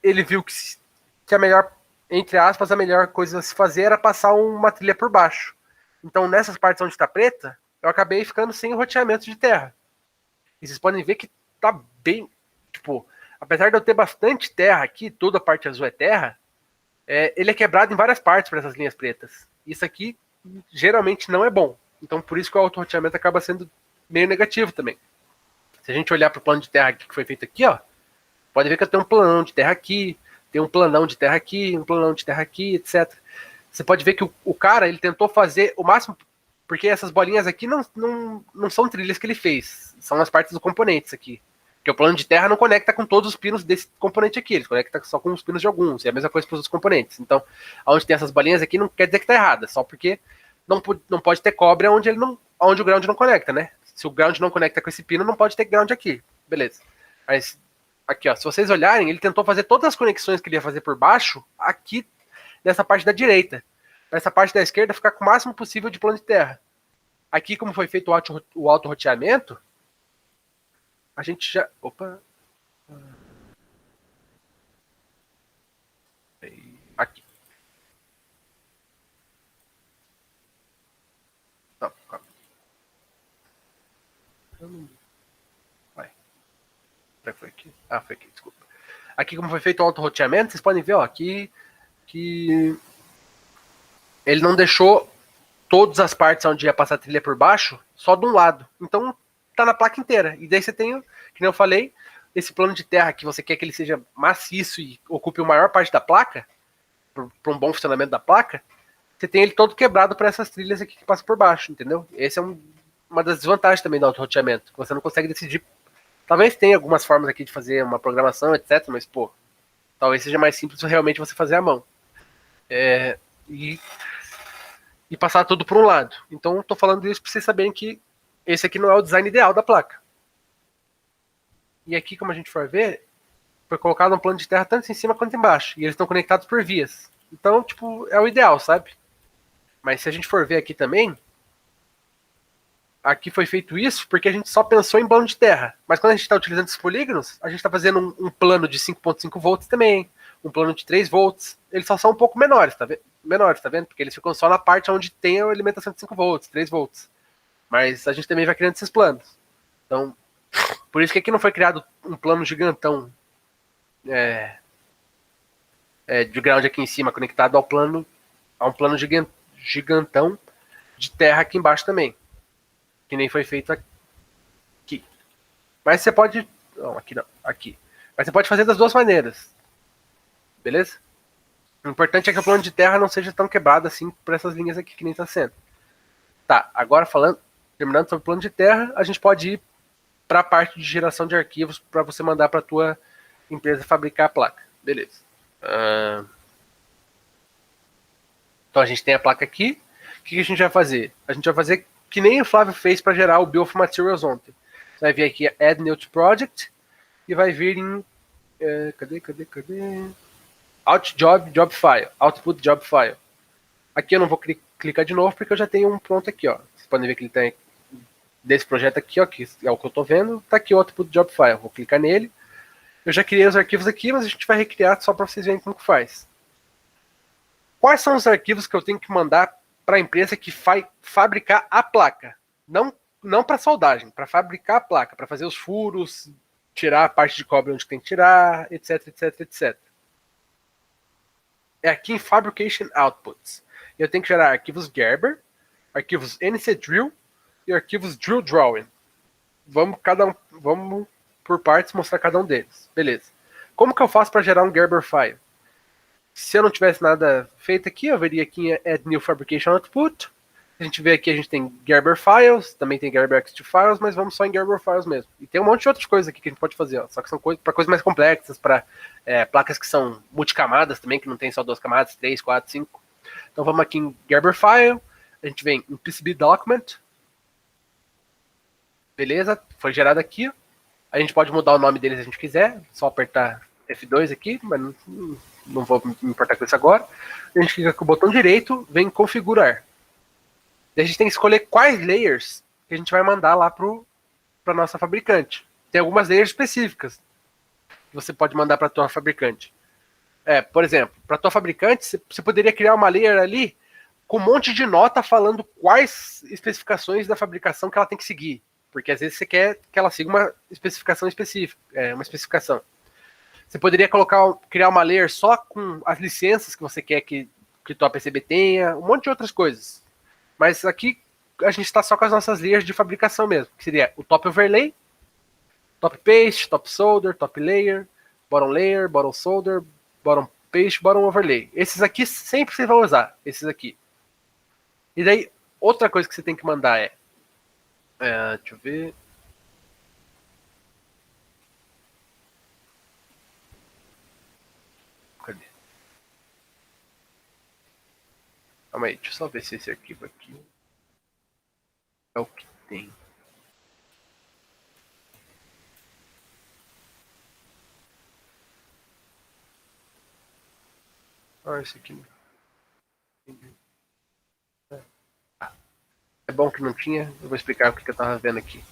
ele viu que a melhor, entre aspas, a melhor coisa a se fazer era passar uma trilha por baixo. Então, nessas partes onde está preta, eu acabei ficando sem roteamento de terra. E vocês podem ver que tá bem... Tipo, apesar de eu ter bastante terra aqui, toda a parte azul é terra, ele é quebrado em várias partes por essas linhas pretas. Isso aqui geralmente não é bom. Então, por isso que o auto-roteamento acaba sendo meio negativo também. Se a gente olhar para o plano de terra que foi feito aqui, ó, pode ver que eu tenho um planão de terra aqui, tem um planão de terra aqui, um planão de terra aqui, etc. Você pode ver que o cara, ele tentou fazer o máximo, porque essas bolinhas aqui não são trilhas que ele fez, são as partes dos componentes aqui. Porque o plano de terra não conecta com todos os pinos desse componente aqui, ele conecta só com os pinos de alguns, e é a mesma coisa para os outros componentes. Então, onde tem essas bolinhas aqui não quer dizer que está errada, só porque não pode ter cobre onde o ground não conecta, né? Se o ground não conecta com esse pino, não pode ter ground aqui. Beleza. Mas, aqui, ó, se vocês olharem, ele tentou fazer todas as conexões que ele ia fazer por baixo, aqui, nessa parte da direita. Para essa parte da esquerda ficar com o máximo possível de plano de terra. Aqui, como foi feito o auto-roteamento, a gente já... Opa! Aqui. Não, calma. Vai. Será que foi aqui? Ah, foi aqui, desculpa. Aqui, como foi feito o auto-roteamento, vocês podem ver, ó, aqui que ele não deixou todas as partes onde ia passar a trilha por baixo, só de um lado. Então, tá na placa inteira. E daí você tem, que nem eu falei, esse plano de terra que você quer que ele seja maciço e ocupe a maior parte da placa, para um bom funcionamento da placa, você tem ele todo quebrado para essas trilhas aqui que passam por baixo, entendeu? Esse é uma das desvantagens também do auto-roteamento, que você não consegue decidir. Talvez tenha algumas formas aqui de fazer uma programação, etc, mas, pô, talvez seja mais simples realmente você fazer à mão. E passar tudo por um lado. Então, estou falando isso para vocês saberem que esse aqui não é o design ideal da placa. E aqui, como a gente for ver, foi colocado um plano de terra tanto em cima quanto embaixo. E eles estão conectados por vias. Então, tipo, é o ideal, sabe? Mas se a gente for ver aqui também, aqui foi feito isso porque a gente só pensou em plano de terra. Mas quando a gente está utilizando esses polígonos, a gente está fazendo um plano de 5.5 volts também, um plano de 3 volts. Eles só são um pouco menores, tá vendo? Menores, tá vendo? Porque eles ficam só na parte onde tem a alimentação de 5 volts, 3 volts. Mas a gente também vai criando esses planos. Então, por isso que aqui não foi criado um plano gigantão de ground aqui em cima, conectado a um plano gigantão de terra aqui embaixo também. Que nem foi feito aqui. Mas você pode. Não, aqui não. Aqui. Mas você pode fazer das duas maneiras. Beleza? O importante é que o plano de terra não seja tão quebrado assim por essas linhas aqui que nem está sendo. Tá, agora terminando sobre o plano de terra, a gente pode ir para a parte de geração de arquivos para você mandar para a tua empresa fabricar a placa. Beleza. Então a gente tem a placa aqui. O que a gente vai fazer? A gente vai fazer que nem o Flávio fez para gerar o Bill of Materials ontem. Você vai vir aqui Add New to Project e vai vir em cadê? Job File, Output Job File. Aqui eu não vou clicar de novo porque eu já tenho um pronto aqui, ó. Vocês podem ver que ele tem desse projeto aqui, ó, que é o que eu tô vendo. Tá aqui o Output Job File. Vou clicar nele. Eu já criei os arquivos aqui, mas a gente vai recriar só para vocês verem como que faz. Quais são os arquivos que eu tenho que mandar para a empresa que vai fabricar a placa? Não para soldagem, para fabricar a placa, para fazer os furos, tirar a parte de cobre onde tem que tirar, etc, etc, etc. É aqui em Fabrication Outputs. Eu tenho que gerar arquivos Gerber, arquivos NCDrill e arquivos Drill Drawing. Vamos por partes mostrar cada um deles. Beleza. Como que eu faço para gerar um Gerber file? Se eu não tivesse nada feito aqui, eu veria aqui em Add New Fabrication Output. A gente vê aqui, a gente tem Gerber Files, também tem Gerber XT Files, mas vamos só em Gerber Files mesmo. E tem um monte de outras coisas aqui que a gente pode fazer, ó, só que são para coisas mais complexas, para placas que são multicamadas também, que não tem só 2 camadas, 3, 4, 5. Então vamos aqui em Gerber File, a gente vem em PCB Document. Beleza, foi gerado aqui. A gente pode mudar o nome dele se a gente quiser, só apertar F2 aqui, mas não vou me importar com isso agora. A gente clica com o botão direito, vem em configurar. Daí a gente tem que escolher quais layers que a gente vai mandar lá para nossa fabricante. Tem algumas layers específicas que você pode mandar para a tua fabricante. Por exemplo, para a tua fabricante, você poderia criar uma layer ali com um monte de nota falando quais especificações da fabricação que ela tem que seguir. Porque às vezes você quer que ela siga uma especificação específica, uma especificação. Você poderia criar uma layer só com as licenças que você quer que o tua PCB tenha, um monte de outras coisas. Mas aqui a gente está só com as nossas layers de fabricação mesmo, que seria o top overlay, top paste, top solder, top layer, bottom solder, bottom paste, bottom overlay. Esses aqui sempre você vai usar, esses aqui. E daí, outra coisa que você tem que mandar deixa eu ver. Cadê? Calma aí, deixa eu só ver se esse arquivo aqui é o que tem. Esse aqui não. É bom que não tinha, eu vou explicar o que eu tava vendo aqui.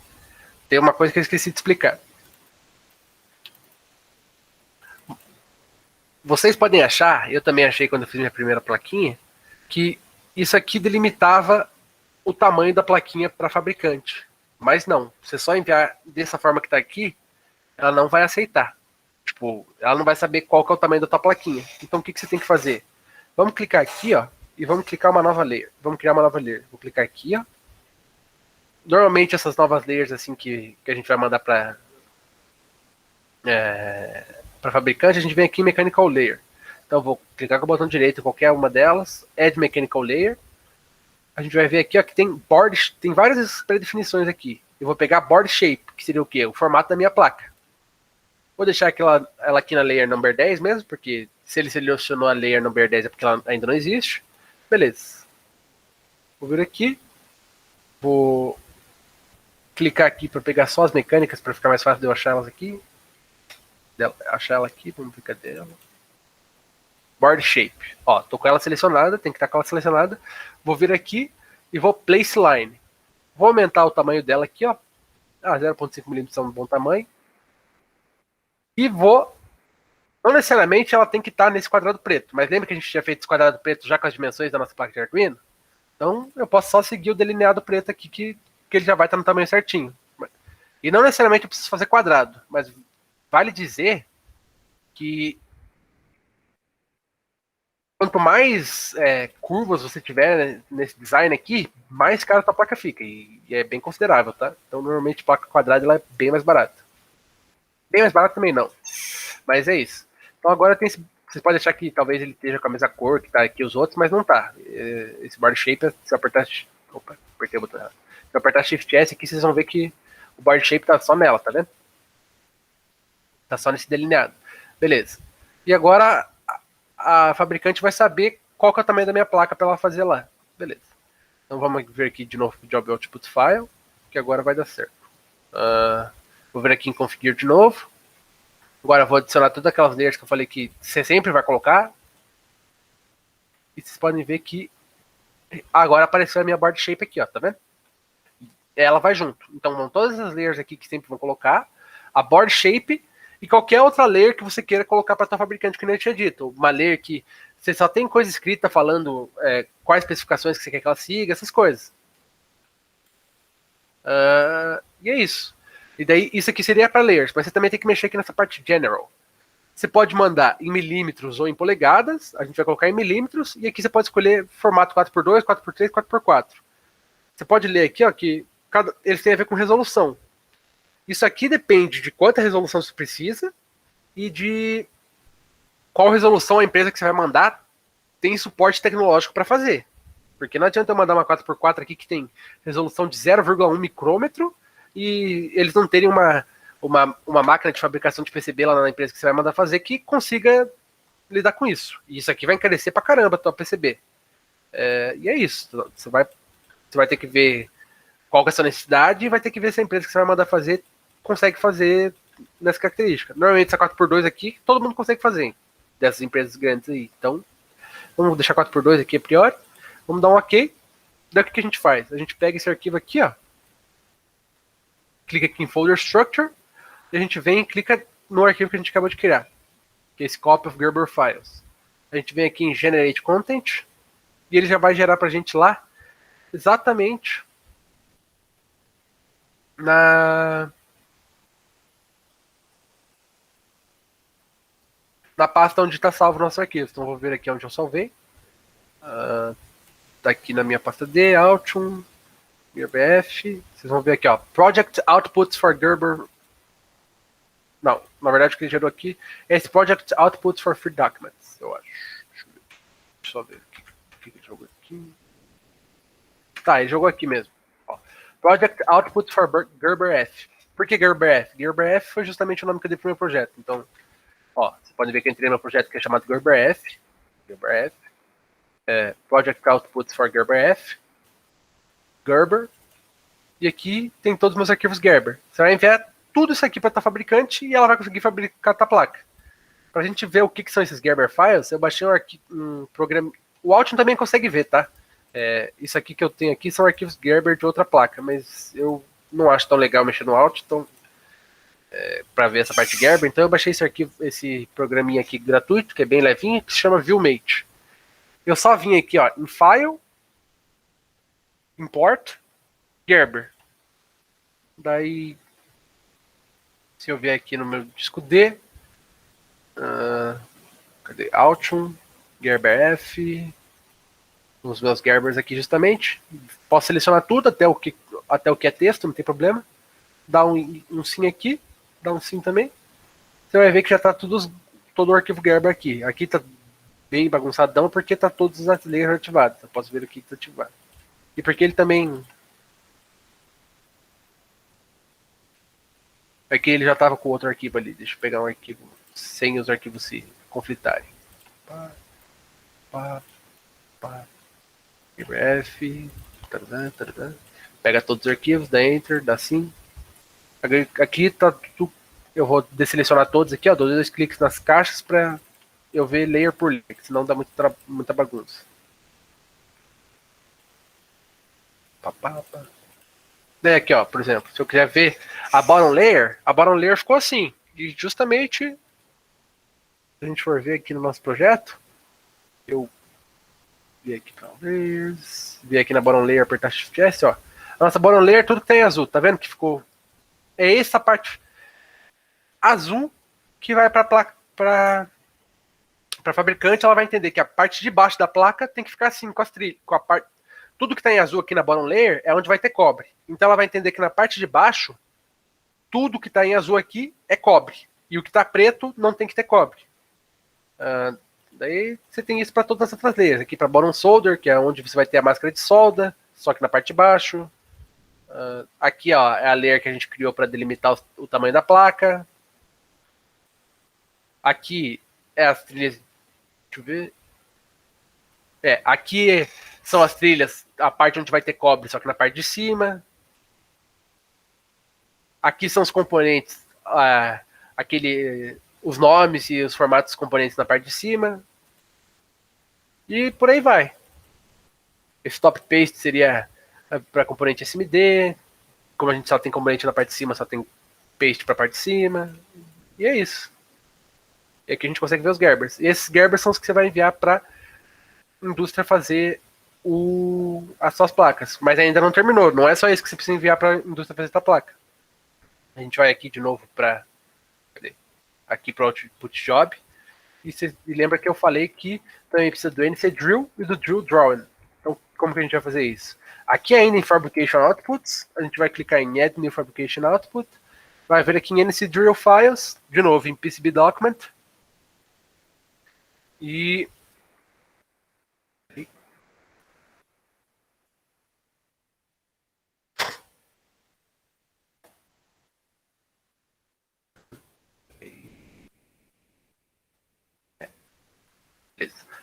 Tem uma coisa que eu esqueci de explicar. vocês podem achar, eu também achei quando eu fiz minha primeira plaquinha, que isso aqui delimitava o tamanho da plaquinha para fabricante. Mas não, você só enviar dessa forma que está aqui, ela não vai aceitar. Tipo, ela não vai saber qual que é o tamanho da tua plaquinha. Então o que, que você tem que fazer? Vamos clicar aqui, ó, e vamos clicar uma nova layer. Vamos criar uma nova layer. Vou clicar aqui, ó. Normalmente essas novas layers assim que a gente vai mandar para fabricante, a gente vem aqui em Mechanical Layer. Então eu vou clicar com o botão direito em qualquer uma delas, Add Mechanical Layer. A gente vai ver aqui, ó, que tem board, tem várias predefinições aqui. Eu vou pegar Board Shape, que seria o quê? O formato da minha placa. Vou deixar ela aqui na Layer Number 10 mesmo, porque se ele selecionou a Layer Number 10 é porque ela ainda não existe. Beleza. Vou vir aqui. Vou clicar aqui para pegar só as mecânicas, para ficar mais fácil de eu achar elas aqui. Achar ela aqui, vamos ver cadê ela. Board Shape. Ó, tô com ela selecionada, tem que estar com ela selecionada. Vou vir aqui e vou Place Line. Vou aumentar o tamanho dela aqui, ó. 0.5 mm é um bom tamanho. E vou... Não necessariamente ela tem que estar nesse quadrado preto, mas lembra que a gente tinha feito esse quadrado preto já com as dimensões da nossa placa de Arduino? Então eu posso só seguir o delineado preto aqui que ele já vai estar no tamanho certinho. E não necessariamente eu preciso fazer quadrado, mas vale dizer que quanto mais curvas você tiver nesse design aqui, mais cara a placa fica. E é bem considerável, tá? Então, normalmente, placa quadrada ela é bem mais barata. Bem mais barata também não. Mas é isso. Então, agora tem esse... Vocês podem achar que talvez ele esteja com a mesma cor que tá aqui os outros, mas não tá. Esse board shape, se eu apertar... Opa, apertei o botão errado. Se eu apertar Shift S aqui, vocês vão ver que o board shape tá só nela, tá vendo? Tá só nesse delineado. Beleza. E agora... a fabricante vai saber qual que é o tamanho da minha placa para ela fazer lá. Beleza. Então vamos ver aqui de novo o Job Output File, que agora vai dar certo. Vou ver aqui em Configure de novo. Agora vou adicionar todas aquelas layers que eu falei que você sempre vai colocar. E vocês podem ver que agora apareceu a minha board shape aqui, ó, tá vendo? Ela vai junto. Então vão todas as layers aqui que sempre vão colocar, a board shape e qualquer outra layer que você queira colocar para tua fabricante, que nem eu tinha dito. Uma layer que você só tem coisa escrita falando quais especificações que você quer que ela siga, essas coisas. E é isso. E daí, isso aqui seria para layers, mas você também tem que mexer aqui nessa parte general. Você pode mandar em milímetros ou em polegadas, a gente vai colocar em milímetros, e aqui você pode escolher formato 4x2, 4x3, 4x4. Você pode ler aqui, ó, que eles têm a ver com resolução. Isso aqui depende de quanta resolução você precisa e de qual resolução a empresa que você vai mandar tem suporte tecnológico para fazer. Porque não adianta eu mandar uma 4x4 aqui que tem resolução de 0,1 micrômetro e eles não terem uma máquina de fabricação de PCB lá na empresa que você vai mandar fazer que consiga lidar com isso. E isso aqui vai encarecer pra caramba a tua PCB. E é isso. Você vai ter que ver qual que é a sua necessidade e vai ter que ver se a empresa que você vai mandar fazer consegue fazer nessa característica. Normalmente essa 4x2 aqui, todo mundo consegue fazer, dessas empresas grandes aí. Então, vamos deixar 4x2 aqui a priori. Vamos dar um OK. Daí o que a gente faz? A gente pega esse arquivo aqui, ó. Clica aqui em Folder Structure. E a gente vem e clica no arquivo que a gente acabou de criar. Que é esse Copy of Gerber Files. A gente vem aqui em Generate Content. E ele já vai gerar pra gente lá exatamente na pasta onde está salvo o nosso arquivo. Então vou ver aqui onde eu salvei. Está aqui na minha pasta D, Altium, GerberF. Vocês vão ver aqui, ó, Project Outputs for Gerber. Não, na verdade o que ele gerou aqui é esse Project Outputs for Free Documents, eu acho. Deixa eu só ver o que ele jogou aqui. Tá, ele jogou aqui mesmo. Ó, Project Outputs for GerberF. Por que GerberF? GerberF foi justamente o nome que eu dei pro meu projeto. Então, ó, você pode ver que eu entrei no projeto que é chamado GerberF. Project Outputs for GerberF. Gerber. E aqui tem todos os meus arquivos Gerber. Você vai enviar tudo isso aqui para a fabricante e ela vai conseguir fabricar a tua placa. Para a gente ver o que são esses Gerber Files, eu baixei um programa. O Altium também consegue ver, tá? Isso aqui que eu tenho aqui são arquivos Gerber de outra placa, mas eu não acho tão legal mexer no Altium, então para ver essa parte de Gerber. Então eu baixei esse arquivo, esse programinha aqui gratuito, que é bem levinho, que se chama Viewmate. Eu só vim aqui, ó, em File, Import, Gerber. Daí, se eu vier aqui no meu disco D, cadê? Altium, Gerber F, os meus Gerbers aqui justamente. Posso selecionar tudo, até o que é texto, não tem problema. Dá um sim aqui, dá um sim também. Você vai ver que já está todo o arquivo Gerber aqui. Aqui está bem bagunçadão porque está todos os layers ativados. Eu posso ver aqui que está ativado. E porque ele também... Aqui ele já estava com outro arquivo ali. Deixa eu pegar um arquivo sem os arquivos se conflitarem. F, pega todos os arquivos, dá Enter, dá Sim. Aqui tá tudo. Eu vou desselecionar todos aqui, ó. Dou 2 cliques nas caixas para eu ver layer por layer, senão dá muita bagunça. Daí aqui, ó, por exemplo, se eu quiser ver a bottom layer ficou assim. E justamente, se a gente for ver aqui no nosso projeto, eu vi aqui para layers, vi aqui na bottom layer, apertar Shift S, ó. A nossa bottom layer, tudo que tem azul, tá vendo que ficou? É essa parte azul que vai para fabricante. Ela vai entender que a parte de baixo da placa tem que ficar assim, com as trilhas, com a parte, tudo que está em azul aqui na bottom layer é onde vai ter cobre. Então ela vai entender que na parte de baixo, tudo que está em azul aqui é cobre. E o que está preto não tem que ter cobre. Daí você tem isso para todas as outras layers. Aqui para bottom solder, que é onde você vai ter a máscara de solda, só que na parte de baixo. Aqui, ó, é a layer que a gente criou para delimitar o tamanho da placa. Aqui é as trilhas. Deixa eu ver. Aqui são as trilhas, a parte onde vai ter cobre, só que na parte de cima. Aqui são os componentes, os nomes e os formatos dos componentes na parte de cima. E por aí vai. Esse top paste seria para componente SMD. Como a gente só tem componente na parte de cima, só tem paste para a parte de cima. E é isso. E aqui a gente consegue ver os Gerbers. E esses Gerbers são os que você vai enviar para a indústria fazer as suas placas. Mas ainda não terminou. Não é só isso que você precisa enviar para a indústria fazer a placa. A gente vai aqui de novo para o Output Job. E lembra que eu falei que também precisa do NC Drill e do Drill Drawing. Então, como que a gente vai fazer isso? Aqui ainda em Fabrication Outputs, a gente vai clicar em Add New Fabrication Output. Vai ver aqui em NC Drill Files, de novo em PCB Document. E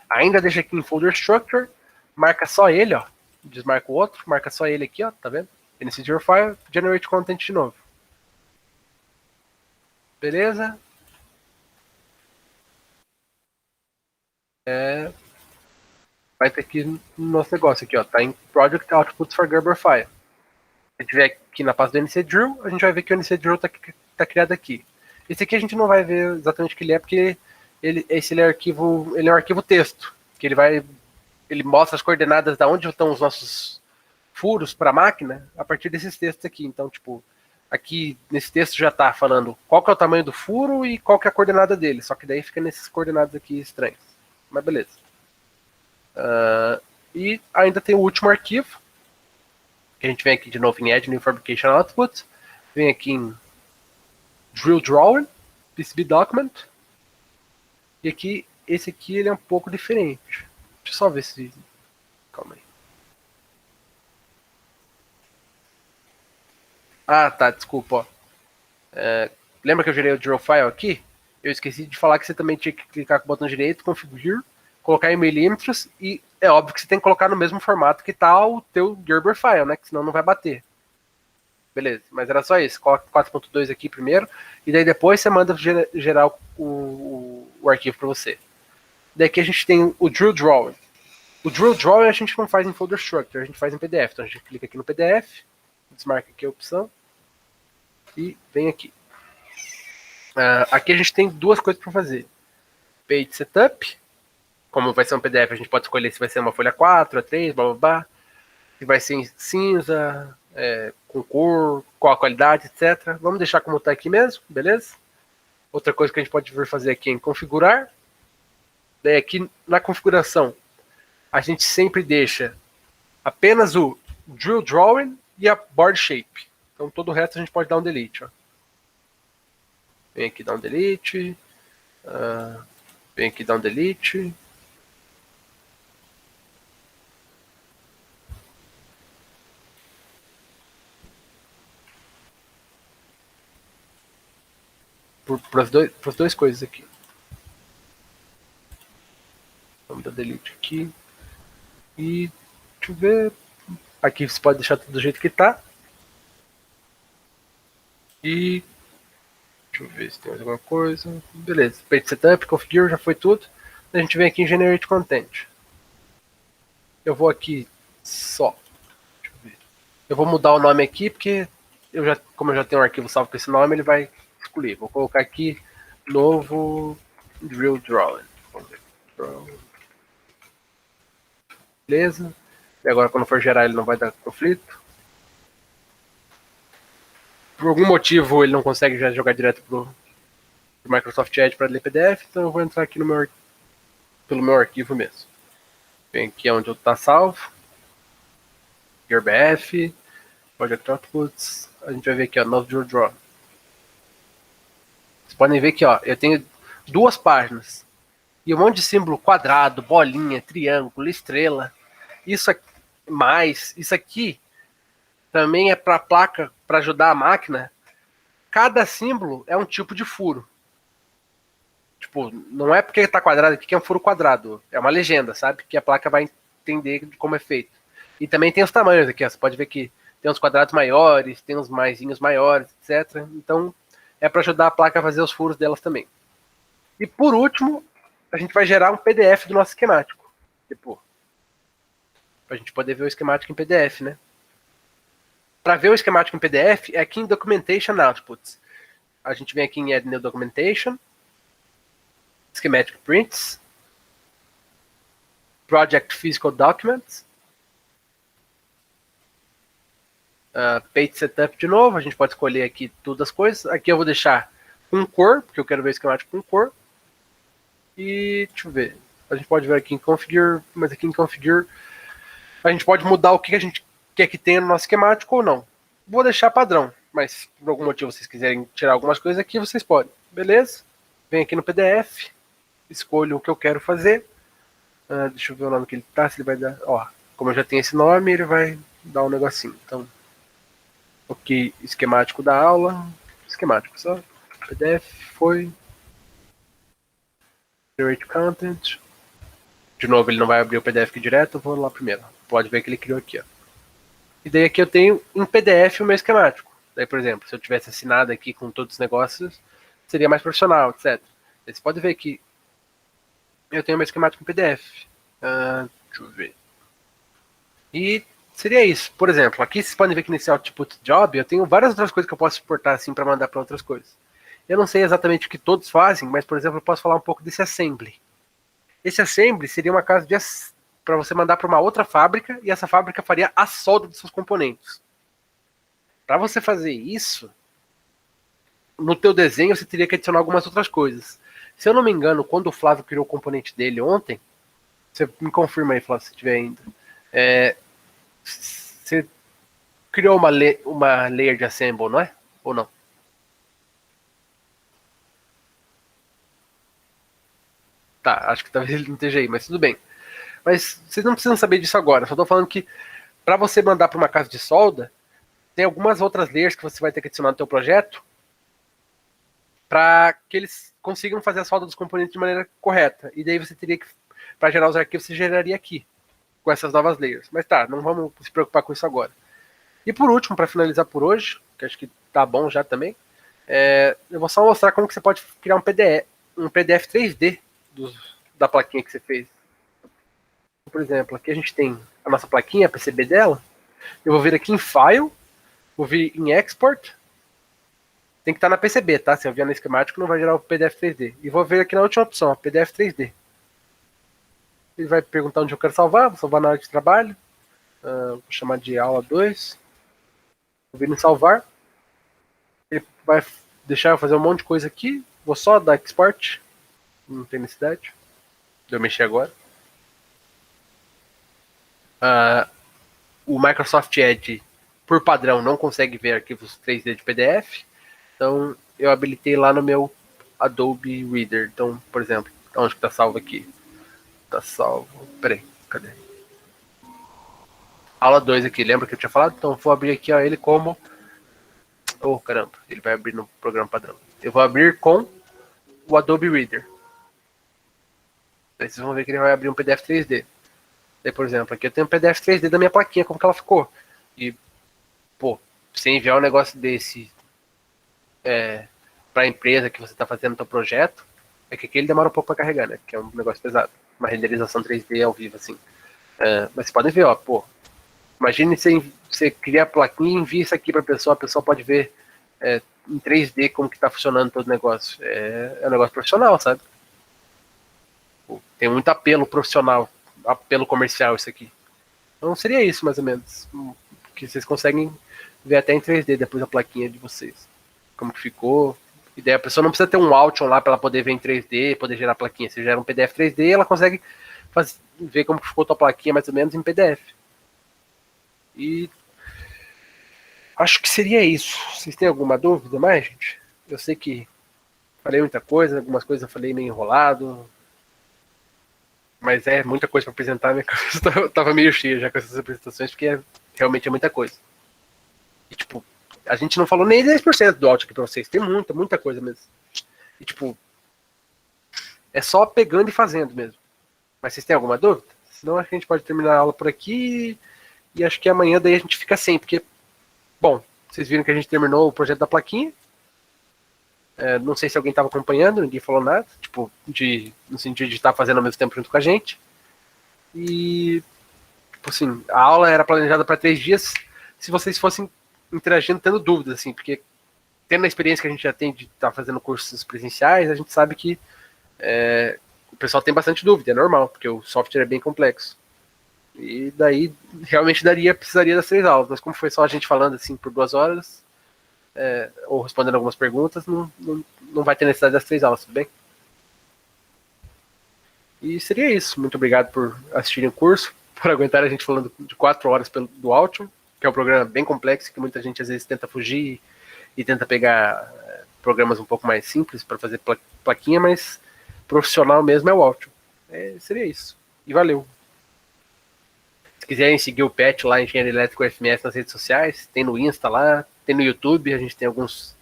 ainda deixa aqui em Folder Structure, marca só ele, ó. Desmarca o outro, marca só ele aqui, ó, tá vendo? NC Drill File, Generate Content de novo. Beleza? Vai ter aqui no nosso negócio aqui, ó. Tá em Project Outputs for Gerber File. Se a gente vier aqui na pasta do NC Drill, a gente vai ver que o NC Drill tá criado aqui. Esse aqui a gente não vai ver exatamente o que ele é, porque ele é um arquivo texto, que ele mostra as coordenadas de onde estão os nossos furos para a máquina a partir desses textos aqui. Então, tipo, aqui nesse texto já está falando qual que é o tamanho do furo e qual que é a coordenada dele, só que daí fica nesses coordenadas aqui estranhas. Mas beleza. E ainda tem o último arquivo, que a gente vem aqui de novo em Add New Fabrication Output, vem aqui em Drill Drawing, PCB Document, e aqui, esse aqui ele é um pouco diferente. Deixa eu só ver se... Calma aí. Ah, tá, desculpa, ó. Lembra que eu gerei o Drill File aqui? Eu esqueci de falar que você também tinha que clicar com o botão direito, configure, colocar em milímetros, e é óbvio que você tem que colocar no mesmo formato que tá o teu Gerber File, né? Que senão não vai bater. Beleza, mas era só isso. Coloca 4.2 aqui primeiro, e daí depois você manda gerar o arquivo para você. Daqui a gente tem o Drill Drawing. O Drill Drawing a gente não faz em Folder Structure, a gente faz em PDF. Então a gente clica aqui no PDF, desmarca aqui a opção, e vem aqui. Aqui a gente tem duas coisas para fazer. Page Setup, como vai ser um PDF, a gente pode escolher se vai ser uma folha 4, A3, blá blá blá, se vai ser em cinza, com cor, qual a qualidade, etc. Vamos deixar como está aqui mesmo, beleza? Outra coisa que a gente pode vir fazer aqui é em configurar. Daí aqui na configuração, a gente sempre deixa apenas o Drill Drawing e a Board Shape. Então todo o resto a gente pode dar um delete. Ó. Vem aqui dar um delete. Vem aqui dar um delete. Para as duas coisas aqui. Vamos dar delete aqui. E deixa eu ver. Aqui você pode deixar tudo do jeito que está. E deixa eu ver se tem mais alguma coisa. Beleza. Page Setup, Configure, já foi tudo. A gente vem aqui em Generate Content. Eu vou aqui só. Deixa eu ver. Eu vou mudar o nome aqui porque como eu já tenho um arquivo salvo com esse nome, ele vai excluir. Vou colocar aqui novo Drill Drawing. Vamos ver. Beleza. E agora quando for gerar ele não vai dar conflito. Por algum motivo ele não consegue já jogar direto pro Microsoft Edge para ler PDF, então eu vou entrar aqui pelo meu arquivo mesmo. Vem aqui onde está salvo. GearBF, Project Outputs. A gente vai ver aqui, ó, novo Drill Draw. Vocês podem ver que, ó, eu tenho duas páginas e um monte de símbolo quadrado, bolinha, triângulo, estrela. Isso aqui também é para a placa, para ajudar a máquina. Cada símbolo é um tipo de furo. Tipo, não é porque está quadrado aqui que é um furo quadrado. É uma legenda, sabe? Que a placa vai entender como é feito. E também tem os tamanhos aqui, ó. Você pode ver que tem uns quadrados maiores, tem uns maisinhos maiores, etc. Então, é para ajudar a placa a fazer os furos delas também. E por último, a gente vai gerar um PDF do nosso esquemático. Tipo, para a gente poder ver o esquemático em PDF, né? Para ver o esquemático em PDF, é aqui em Documentation Outputs. A gente vem aqui em Add New Documentation, Schematic Prints, Project Physical Documents, Page Setup de novo, a gente pode escolher aqui todas as coisas. Aqui eu vou deixar com cor, porque eu quero ver o esquemático com cor. E deixa eu ver, a gente pode ver aqui em Configure, mas aqui em Configure a gente pode mudar o que a gente quer que tenha no nosso esquemático ou não. Vou deixar padrão, mas se por algum motivo vocês quiserem tirar algumas coisas aqui, vocês podem. Beleza? Vem aqui no PDF, escolho o que eu quero fazer. Deixa eu ver o nome que ele tá, se ele vai dar. Ó, como eu já tenho esse nome, ele vai dar um negocinho. Então, ok, esquemático da aula. Esquemático, só. PDF foi. Generate Content. De novo, ele não vai abrir o PDF aqui direto, eu vou lá primeiro. Pode ver que ele criou aqui, ó. E daí aqui eu tenho em PDF o meu esquemático. Daí, por exemplo, se eu tivesse assinado aqui com todos os negócios, seria mais profissional, etc. Daí você pode ver que eu tenho meu esquemático em PDF. Deixa eu ver. E seria isso. Por exemplo, aqui vocês podem ver que nesse Output Job eu tenho várias outras coisas que eu posso exportar assim para mandar para outras coisas. Eu não sei exatamente o que todos fazem, mas, por exemplo, eu posso falar um pouco desse Assembly. Esse Assembly seria uma casa para você mandar para uma outra fábrica e essa fábrica faria a solda dos seus componentes. Para você fazer isso, no teu desenho você teria que adicionar algumas outras coisas. Se eu não me engano, quando o Flávio criou o componente dele ontem, você me confirma aí, Flávio, se tiver ainda. Você criou uma layer de assemble, não é? Ou não? Tá, acho que talvez ele não esteja aí, mas tudo bem. Mas vocês não precisam saber disso agora. Só tô falando que para você mandar para uma casa de solda, tem algumas outras layers que você vai ter que adicionar no teu projeto para que eles consigam fazer a solda dos componentes de maneira correta. E daí você teria que, para gerar os arquivos, você geraria aqui, com essas novas layers. Mas tá, não vamos se preocupar com isso agora. E por último, para finalizar por hoje, que acho que tá bom já também, eu vou só mostrar como que você pode criar um PDF 3D da plaquinha que você fez. Por exemplo, aqui a gente tem a nossa plaquinha, a PCB dela. Eu vou vir aqui em File, vou vir em Export, tem que estar na PCB, tá? Se eu vier no esquemático, não vai gerar o PDF 3D. E vou ver aqui na última opção, ó, PDF 3D. Ele vai perguntar onde eu quero salvar, vou salvar na área de trabalho. Vou chamar de aula 2. Vou vir em salvar. Ele vai deixar eu fazer um monte de coisa aqui. Vou só dar export. Não tem necessidade de eu mexer agora. O Microsoft Edge, por padrão, não consegue ver arquivos 3D de PDF. Então, eu habilitei lá no meu Adobe Reader. Então, por exemplo, onde que tá salvo aqui? Tá salvo. Peraí, cadê? Aula 2 aqui, lembra que eu tinha falado? Então, vou abrir aqui ó, ele como. Oh, caramba, ele vai abrir no programa padrão. Eu vou abrir com o Adobe Reader. Aí vocês vão ver que ele vai abrir um PDF 3D. Daí, por exemplo, aqui eu tenho um PDF 3D da minha plaquinha, como que ela ficou. E, pô, você enviar um negócio desse para a empresa que você está fazendo o seu projeto, é que aqui ele demora um pouco para carregar, né? Que é um negócio pesado. Uma renderização 3D ao vivo, assim. Mas vocês podem ver, ó, pô. Imagine você cria a plaquinha e envia isso aqui para a pessoa pode ver em 3D como que está funcionando todo o negócio. É um negócio profissional, sabe? Pô, tem muito apelo profissional, apelo comercial isso aqui. Então seria isso, mais ou menos. Que vocês conseguem ver até em 3D depois a plaquinha de vocês. Como que ficou. E daí a pessoa não precisa ter um Aution lá para ela poder ver em 3D, poder gerar a plaquinha. Você gera um PDF 3D e ela consegue ver como que ficou a tua plaquinha mais ou menos em PDF. E acho que seria isso. Vocês têm alguma dúvida mais, gente? Eu sei que falei muita coisa, algumas coisas eu falei meio enrolado. Mas é muita coisa para apresentar, minha cabeça tava meio cheia já com essas apresentações, porque realmente é muita coisa. E, tipo, a gente não falou nem 10% do áudio aqui pra vocês, tem muita coisa mesmo. E, tipo, é só pegando e fazendo mesmo. Mas vocês têm alguma dúvida? Senão a gente pode terminar a aula por aqui e acho que amanhã daí a gente fica sem, porque, bom, vocês viram que a gente terminou o projeto da plaquinha. Não sei se alguém estava acompanhando, ninguém falou nada, tipo, no sentido de estar fazendo ao mesmo tempo junto com a gente. E, tipo assim, a aula era planejada para 3 dias, se vocês fossem interagindo, tendo dúvidas, assim, porque tendo a experiência que a gente já tem de estar fazendo cursos presenciais, a gente sabe que o pessoal tem bastante dúvida, é normal, porque o software é bem complexo. E daí, realmente precisaria das 3 aulas, mas como foi só a gente falando, assim, por 2 horas, ou respondendo algumas perguntas, não vai ter necessidade das 3 aulas, tudo bem? E seria isso. Muito obrigado por assistirem o curso, por aguentar a gente falando de 4 horas do Altium, que é um programa bem complexo, que muita gente às vezes tenta fugir e tenta pegar programas um pouco mais simples para fazer plaquinha, mas profissional mesmo é o Altium. Seria isso. E valeu. Se quiserem seguir o Pet lá, Engenharia Elétrica FMS nas redes sociais, tem no Insta lá, tem no YouTube, a gente tem alguns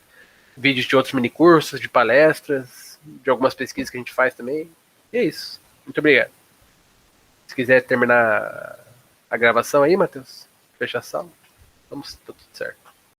vídeos de outros minicursos, de palestras, de algumas pesquisas que a gente faz também. E é isso. Muito obrigado. Se quiser terminar a gravação aí, Matheus, fecha a sala. Vamos, tá tudo certo.